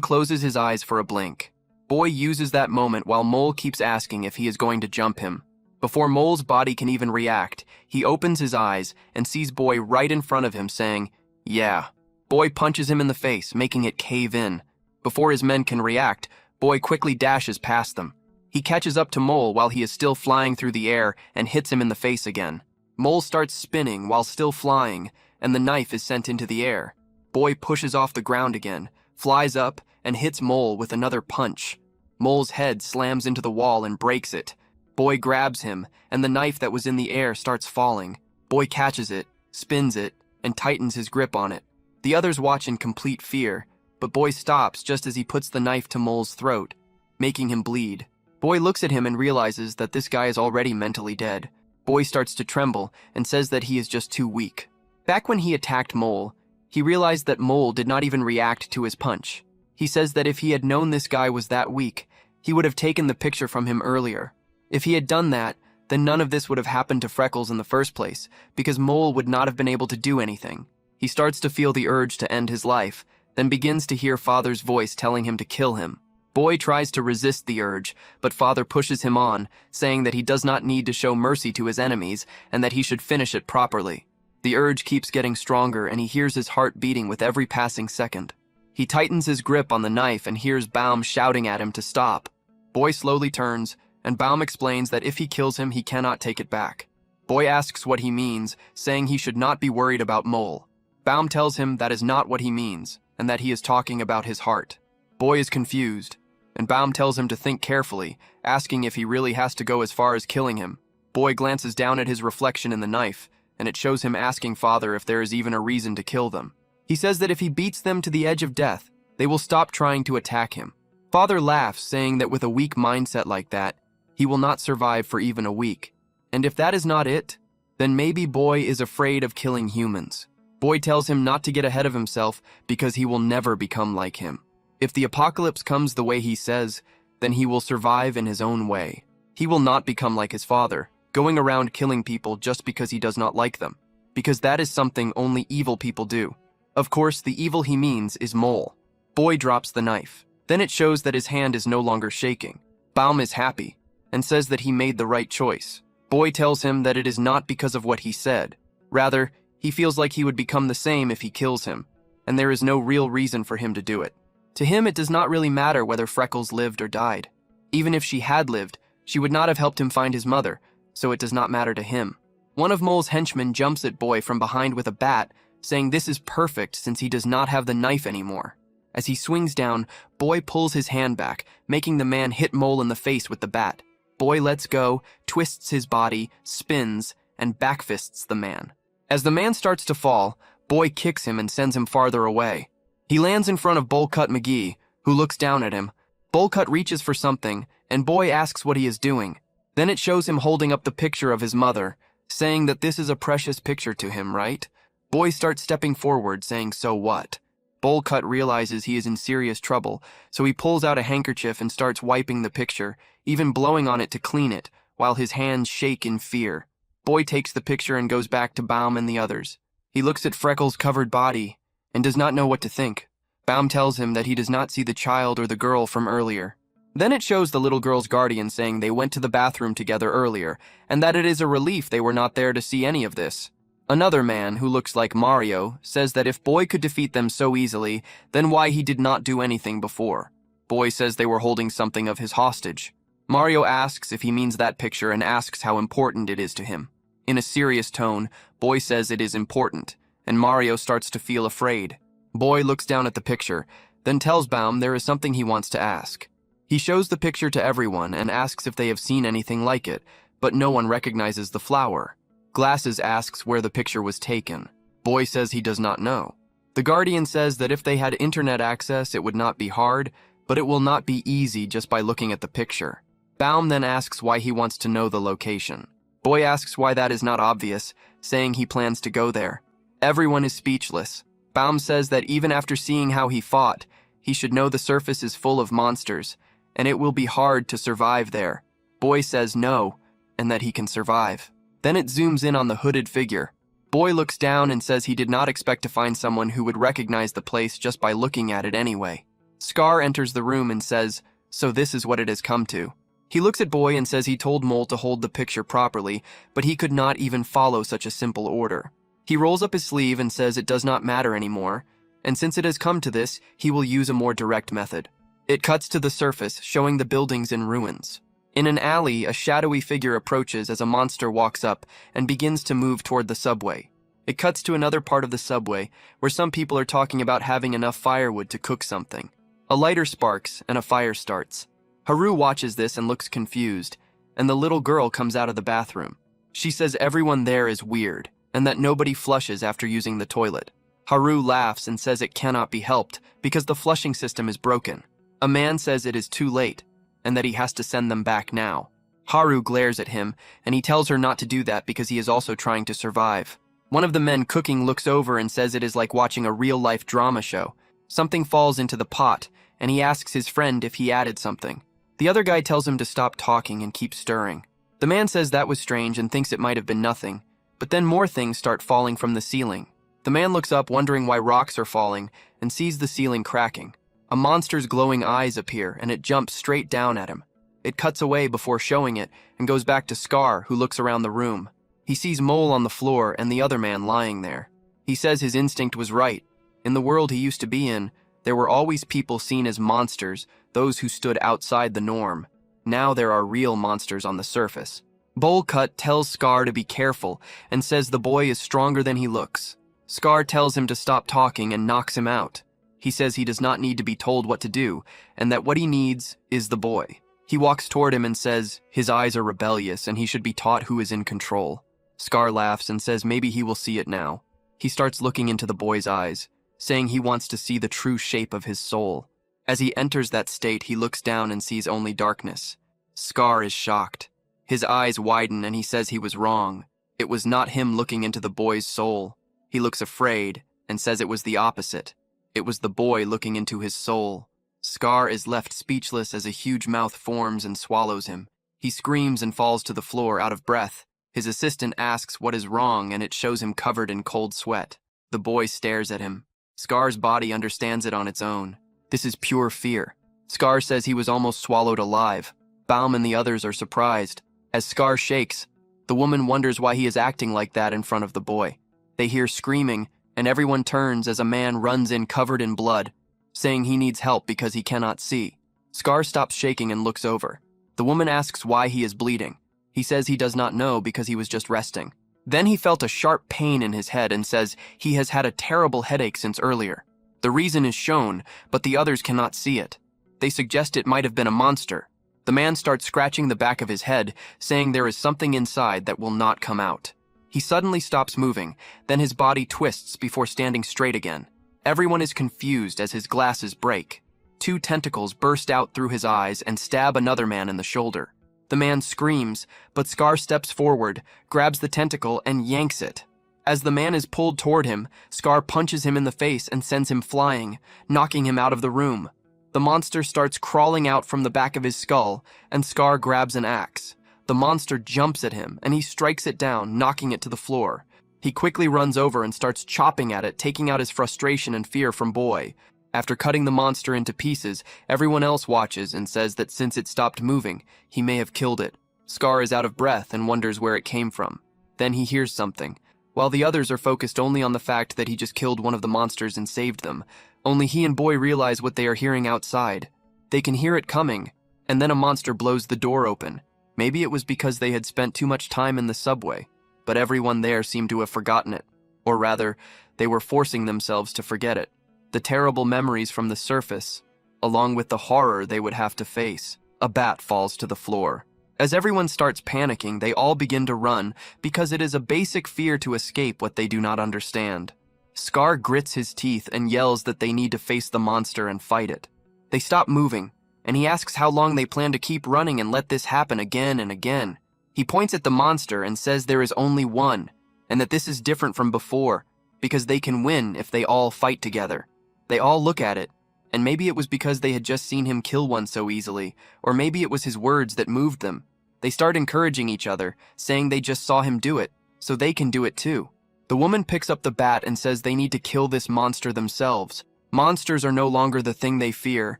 closes his eyes for a blink. Boy uses that moment while Mole keeps asking if he is going to jump him. Before Mole's body can even react, he opens his eyes and sees Boy right in front of him saying, "Yeah." Boy punches him in the face, making it cave in. Before his men can react, Boy quickly dashes past them. He catches up to Mole while he is still flying through the air and hits him in the face again. Mole starts spinning while still flying, and the knife is sent into the air. Boy pushes off the ground again, flies up, and hits Mole with another punch. Mole's head slams into the wall and breaks it. Boy grabs him, and the knife that was in the air starts falling. Boy catches it, spins it, and tightens his grip on it. The others watch in complete fear, but Boy stops just as he puts the knife to Mole's throat, making him bleed. Boy looks at him and realizes that this guy is already mentally dead. Boy starts to tremble and says that he is just too weak. Back when he attacked Mole, he realized that Mole did not even react to his punch. He says that if he had known this guy was that weak, he would have taken the picture from him earlier. If he had done that, then none of this would have happened to Freckles in the first place, because Mole would not have been able to do anything. He starts to feel the urge to end his life, then begins to hear Father's voice telling him to kill him. Boy tries to resist the urge, but Father pushes him on, saying that he does not need to show mercy to his enemies and that he should finish it properly. The urge keeps getting stronger and he hears his heart beating with every passing second. He tightens his grip on the knife and hears Baum shouting at him to stop. Boy slowly turns, and Baum explains that if he kills him, he cannot take it back. Boy asks what he means, saying he should not be worried about Mole. Baum tells him that is not what he means, and that he is talking about his heart. Boy is confused, and Baum tells him to think carefully, asking if he really has to go as far as killing him. Boy glances down at his reflection in the knife, and it shows him asking Father if there is even a reason to kill them. He says that if he beats them to the edge of death, they will stop trying to attack him. Father laughs, saying that with a weak mindset like that, he will not survive for even a week. And if that is not it, then maybe Boy is afraid of killing humans. Boy tells him not to get ahead of himself because he will never become like him. If the apocalypse comes the way he says, then he will survive in his own way. He will not become like his father, going around killing people just because he does not like them, because that is something only evil people do. Of course, the evil he means is Mole. Boy drops the knife. Then it shows that his hand is no longer shaking. Baum is happy and says that he made the right choice. Boy tells him that it is not because of what he said. Rather, he feels like he would become the same if he kills him, and there is no real reason for him to do it. To him, it does not really matter whether Freckles lived or died. Even if she had lived, she would not have helped him find his mother, so it does not matter to him. One of Mole's henchmen jumps at Boy from behind with a bat, saying this is perfect since he does not have the knife anymore. As he swings down, Boy pulls his hand back, making the man hit Mole in the face with the bat. Boy lets go, twists his body, spins, and backfists the man. As the man starts to fall, Boy kicks him and sends him farther away. He lands in front of Bullcut McGee, who looks down at him. Bullcut reaches for something, and Boy asks what he is doing. Then it shows him holding up the picture of his mother, saying that this is a precious picture to him, right? Boy starts stepping forward, saying, so what? Bullcut realizes he is in serious trouble, so he pulls out a handkerchief and starts wiping the picture, even blowing on it to clean it, while his hands shake in fear. Boy takes the picture and goes back to Baum and the others. He looks at Freckles' covered body and does not know what to think. Baum tells him that he does not see the child or the girl from earlier. Then it shows the little girl's guardian saying they went to the bathroom together earlier, and that it is a relief they were not there to see any of this. Another man, who looks like Mario, says that if Boy could defeat them so easily, then why he did not do anything before. Boy says they were holding something of his hostage. Mario asks if he means that picture and asks how important it is to him. In a serious tone, Boy says it is important, and Mario starts to feel afraid. Boy looks down at the picture, then tells Baum there is something he wants to ask. He shows the picture to everyone and asks if they have seen anything like it, but no one recognizes the flower. Glasses asks where the picture was taken. Boy says he does not know. The Guardian says that if they had internet access, it would not be hard, but it will not be easy just by looking at the picture. Baum then asks why he wants to know the location. Boy asks why that is not obvious, saying he plans to go there. Everyone is speechless. Baum says that even after seeing how he fought, he should know the surface is full of monsters, and it will be hard to survive there. Boy says no, and that he can survive. Then it zooms in on the hooded figure. Boy looks down and says he did not expect to find someone who would recognize the place just by looking at it anyway. Scar enters the room and says, so this is what it has come to. He looks at Boy and says he told Mole to hold the picture properly, but he could not even follow such a simple order. He rolls up his sleeve and says it does not matter anymore, and since it has come to this, he will use a more direct method. It cuts to the surface, showing the buildings in ruins. In an alley, a shadowy figure approaches as a monster walks up and begins to move toward the subway. It cuts to another part of the subway, where some people are talking about having enough firewood to cook something. A lighter sparks, and a fire starts. Haru watches this and looks confused, and the little girl comes out of the bathroom. She says everyone there is weird, and that nobody flushes after using the toilet. Haru laughs and says it cannot be helped because the flushing system is broken. A man says it is too late, and that he has to send them back now. Haru glares at him, and he tells her not to do that because he is also trying to survive. One of the men cooking looks over and says it is like watching a real-life drama show. Something falls into the pot, and he asks his friend if he added something. The other guy tells him to stop talking and keep stirring. The man says that was strange and thinks it might have been nothing, but then more things start falling from the ceiling. The man looks up wondering why rocks are falling and sees the ceiling cracking. A monster's glowing eyes appear and it jumps straight down at him. It cuts away before showing it and goes back to Scar, who looks around the room. He sees Mole on the floor and the other man lying there. He says his instinct was right. In the world he used to be in, there were always people seen as monsters, those who stood outside the norm. Now there are real monsters on the surface. Bullcut tells Scar to be careful and says the boy is stronger than he looks. Scar tells him to stop talking and knocks him out. He says he does not need to be told what to do, and that what he needs is the boy. He walks toward him and says his eyes are rebellious and he should be taught who is in control. Scar laughs and says maybe he will see it now. He starts looking into the boy's eyes, saying he wants to see the true shape of his soul. As he enters that state, he looks down and sees only darkness. Scar is shocked. His eyes widen and he says he was wrong. It was not him looking into the boy's soul. He looks afraid and says it was the opposite. It was the boy looking into his soul. Scar is left speechless as a huge mouth forms and swallows him. He screams and falls to the floor out of breath. His assistant asks what is wrong, and it shows him covered in cold sweat. The boy stares at him. Scar's body understands it on its own. This is pure fear. Scar says he was almost swallowed alive. Baum and the others are surprised. As Scar shakes, the woman wonders why he is acting like that in front of the boy. They hear screaming, and everyone turns as a man runs in covered in blood, saying he needs help because he cannot see. Scar stops shaking and looks over. The woman asks why he is bleeding. He says he does not know because he was just resting. Then he felt a sharp pain in his head and says he has had a terrible headache since earlier. The reason is shown, but the others cannot see it. They suggest it might have been a monster. The man starts scratching the back of his head, saying there is something inside that will not come out. He suddenly stops moving, then his body twists before standing straight again. Everyone is confused as his glasses break. 2 tentacles burst out through his eyes and stab another man in the shoulder. The man screams, but Scar steps forward, grabs the tentacle, and yanks it. As the man is pulled toward him, Scar punches him in the face and sends him flying, knocking him out of the room. The monster starts crawling out from the back of his skull, and Scar grabs an axe. The monster jumps at him, and he strikes it down, knocking it to the floor. He quickly runs over and starts chopping at it, taking out his frustration and fear from Boy. After cutting the monster into pieces, everyone else watches and says that since it stopped moving, he may have killed it. Scar is out of breath and wonders where it came from. Then he hears something. While the others are focused only on the fact that he just killed one of the monsters and saved them, only he and Boy realize what they are hearing outside. They can hear it coming, and then a monster blows the door open. Maybe it was because they had spent too much time in the subway, but everyone there seemed to have forgotten it. Or rather, they were forcing themselves to forget it. The terrible memories from the surface, along with the horror they would have to face. A bat falls to the floor. As everyone starts panicking, they all begin to run because it is a basic fear to escape what they do not understand. Scar grits his teeth and yells that they need to face the monster and fight it. They stop moving, and he asks how long they plan to keep running and let this happen again and again. He points at the monster and says there is only one, and that this is different from before, because they can win if they all fight together. They all look at it, and maybe it was because they had just seen him kill one so easily, or maybe it was his words that moved them. They start encouraging each other, saying they just saw him do it, so they can do it too. The woman picks up the bat and says they need to kill this monster themselves. Monsters are no longer the thing they fear,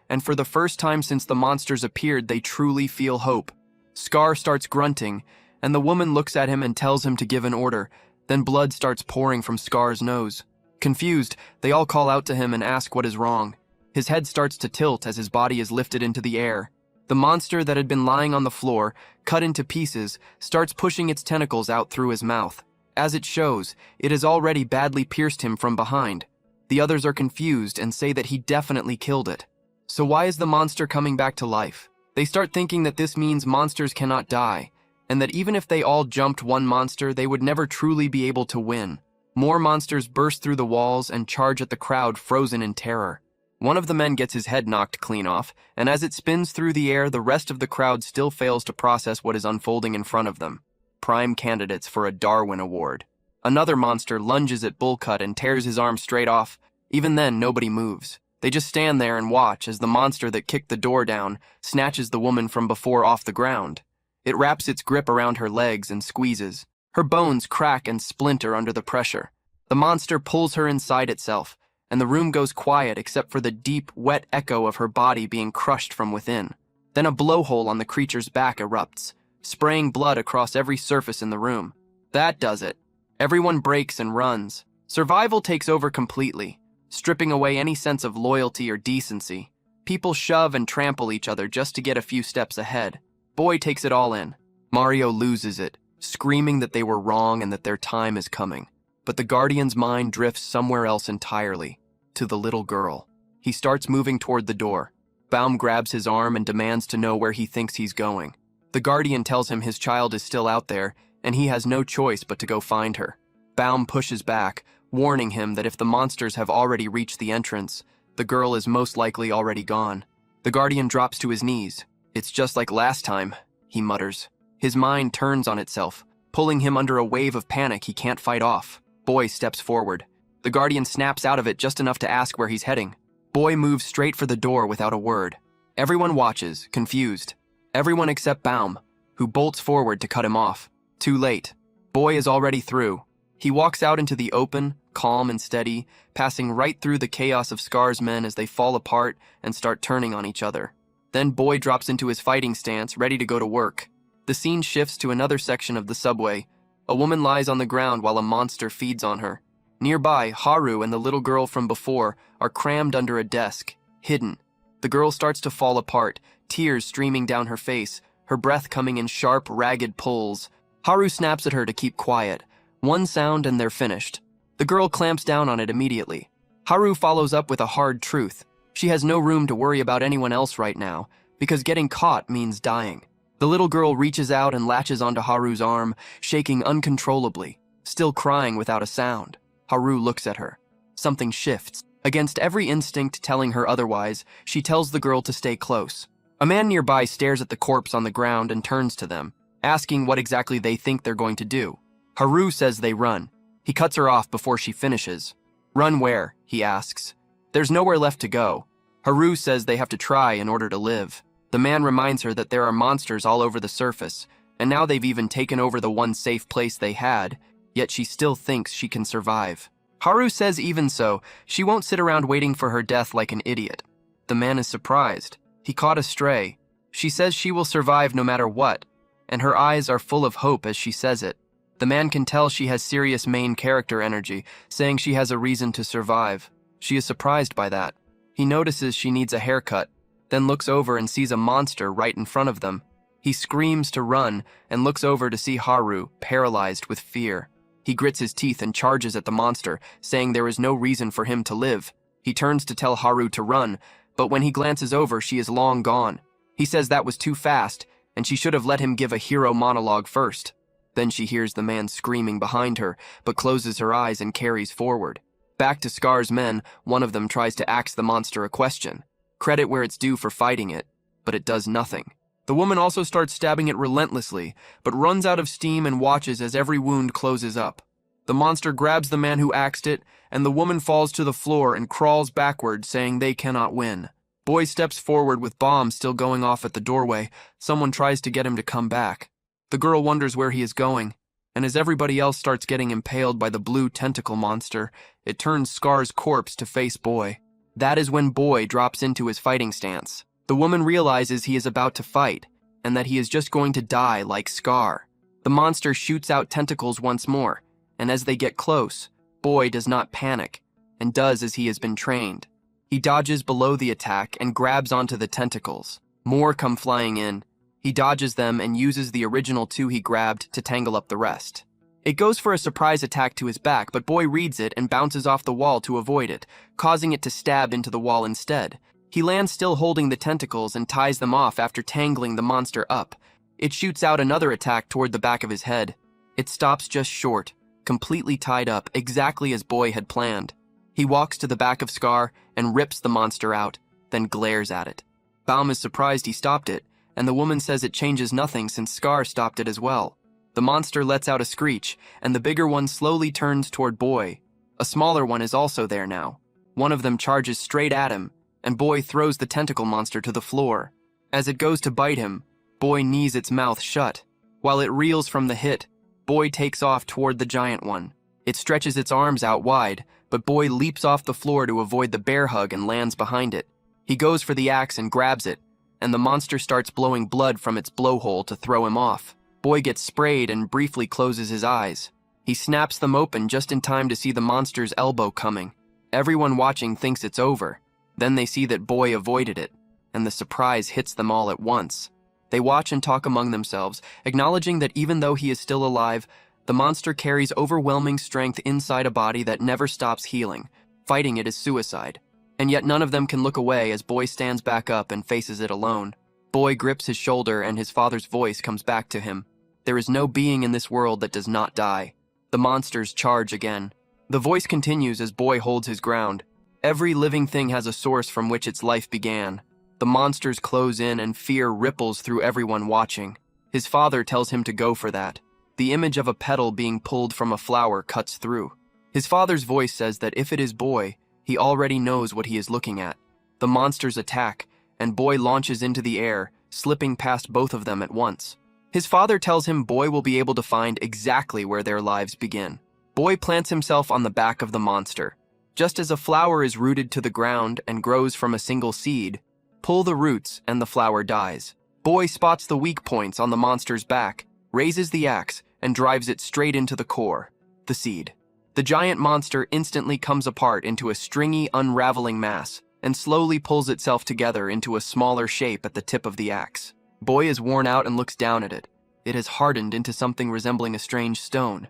and for the first time since the monsters appeared, they truly feel hope. Scar starts grunting, and the woman looks at him and tells him to give an order. Then blood starts pouring from Scar's nose. Confused, they all call out to him and ask what is wrong. His head starts to tilt as his body is lifted into the air. The monster that had been lying on the floor, cut into pieces, starts pushing its tentacles out through his mouth. As it shows, it has already badly pierced him from behind. The others are confused and say that he definitely killed it. So why is the monster coming back to life? They start thinking that this means monsters cannot die, and that even if they all jumped one monster, they would never truly be able to win. More monsters burst through the walls and charge at the crowd, frozen in terror. One of the men gets his head knocked clean off, and as it spins through the air, the rest of the crowd still fails to process what is unfolding in front of them. Prime candidates for a Darwin Award. Another monster lunges at Bullcut and tears his arm straight off. Even then, nobody moves. They just stand there and watch as the monster that kicked the door down snatches the woman from before off the ground. It wraps its grip around her legs and squeezes. Her bones crack and splinter under the pressure. The monster pulls her inside itself, and the room goes quiet except for the deep, wet echo of her body being crushed from within. Then a blowhole on the creature's back erupts, spraying blood across every surface in the room. That does it. Everyone breaks and runs. Survival takes over completely, stripping away any sense of loyalty or decency. People shove and trample each other just to get a few steps ahead. Boy takes it all in. Mario loses it, screaming that they were wrong and that their time is coming. But the Guardian's mind drifts somewhere else entirely, to the little girl. He starts moving toward the door. Baum grabs his arm and demands to know where he thinks he's going. The Guardian tells him his child is still out there, and he has no choice but to go find her. Baum pushes back, warning him that if the monsters have already reached the entrance, the girl is most likely already gone. The Guardian drops to his knees. "It's just like last time," he mutters. His mind turns on itself, pulling him under a wave of panic he can't fight off. Boy steps forward. The Guardian snaps out of it just enough to ask where he's heading. Boy moves straight for the door without a word. Everyone watches, confused. Everyone except Baum, who bolts forward to cut him off. Too late. Boy is already through. He walks out into the open, calm and steady, passing right through the chaos of Scar's men as they fall apart and start turning on each other. Then Boy drops into his fighting stance, ready to go to work. The scene shifts to another section of the subway. A woman lies on the ground while a monster feeds on her. Nearby, Haru and the little girl from before are crammed under a desk, hidden. The girl starts to fall apart, tears streaming down her face, her breath coming in sharp, ragged pulls. Haru snaps at her to keep quiet. One sound and they're finished. The girl clamps down on it immediately. Haru follows up with a hard truth. She has no room to worry about anyone else right now, because getting caught means dying. The little girl reaches out and latches onto Haru's arm, shaking uncontrollably, still crying without a sound. Haru looks at her. Something shifts. Against every instinct telling her otherwise, she tells the girl to stay close. A man nearby stares at the corpse on the ground and turns to them, asking what exactly they think they're going to do. Haru says they run. He cuts her off before she finishes. Run where? He asks. There's nowhere left to go. Haru says they have to try in order to live. The man reminds her that there are monsters all over the surface, and now they've even taken over the one safe place they had, yet she still thinks she can survive. Haru says even so, she won't sit around waiting for her death like an idiot. The man is surprised. He caught a stray. She says she will survive no matter what, and her eyes are full of hope as she says it. The man can tell she has serious main character energy, saying she has a reason to survive. She is surprised by that. He notices she needs a haircut, then looks over and sees a monster right in front of them. He screams to run and looks over to see Haru, paralyzed with fear. He grits his teeth and charges at the monster, saying there is no reason for him to live. He turns to tell Haru to run, but when he glances over, she is long gone. He says that was too fast, and she should have let him give a hero monologue first. Then she hears the man screaming behind her, but closes her eyes and carries forward. Back to Scar's men, one of them tries to ask the monster a question. Credit where it's due for fighting it, but it does nothing. The woman also starts stabbing it relentlessly, but runs out of steam and watches as every wound closes up. The monster grabs the man who axed it, and the woman falls to the floor and crawls backward, saying they cannot win. Boy steps forward with bombs still going off at the doorway. Someone tries to get him to come back. The girl wonders where he is going, and as everybody else starts getting impaled by the blue tentacle monster, it turns Scar's corpse to face Boy. That is when Boy drops into his fighting stance. The woman realizes he is about to fight, and that he is just going to die like Scar. The monster shoots out tentacles once more, and as they get close, Boy does not panic, and does as he has been trained. He dodges below the attack and grabs onto the tentacles. More come flying in. He dodges them and uses the original two he grabbed to tangle up the rest. It goes for a surprise attack to his back, but Boy reads it and bounces off the wall to avoid it, causing it to stab into the wall instead. He lands still holding the tentacles and ties them off after tangling the monster up. It shoots out another attack toward the back of his head. It stops just short, completely tied up, exactly as Boy had planned. He walks to the back of Scar and rips the monster out, then glares at it. Baum is surprised he stopped it, and the woman says it changes nothing since Scar stopped it as well. The monster lets out a screech, and the bigger one slowly turns toward Boy. A smaller one is also there now. One of them charges straight at him, and Boy throws the tentacle monster to the floor. As it goes to bite him, Boy knees its mouth shut. While it reels from the hit, Boy takes off toward the giant one. It stretches its arms out wide, but Boy leaps off the floor to avoid the bear hug and lands behind it. He goes for the axe and grabs it, and the monster starts blowing blood from its blowhole to throw him off. Boy gets sprayed and briefly closes his eyes. He snaps them open just in time to see the monster's elbow coming. Everyone watching thinks it's over. Then they see that Boy avoided it, and the surprise hits them all at once. They watch and talk among themselves, acknowledging that even though he is still alive, the monster carries overwhelming strength inside a body that never stops healing. Fighting it is suicide. And yet none of them can look away as Boy stands back up and faces it alone. Boy grips his shoulder and his father's voice comes back to him. There is no being in this world that does not die. The monsters charge again. The voice continues as Boy holds his ground. Every living thing has a source from which its life began. The monsters close in and fear ripples through everyone watching. His father tells him to go for that. The image of a petal being pulled from a flower cuts through. His father's voice says that if it is Boy, he already knows what he is looking at. The monsters attack, and Boy launches into the air, slipping past both of them at once. His father tells him Boy will be able to find exactly where their lives begin. Boy plants himself on the back of the monster. Just as a flower is rooted to the ground and grows from a single seed, pull the roots and the flower dies. Boy spots the weak points on the monster's back, raises the axe, and drives it straight into the core, the seed. The giant monster instantly comes apart into a stringy, unraveling mass and slowly pulls itself together into a smaller shape at the tip of the axe. Boy is worn out and looks down at it. It has hardened into something resembling a strange stone.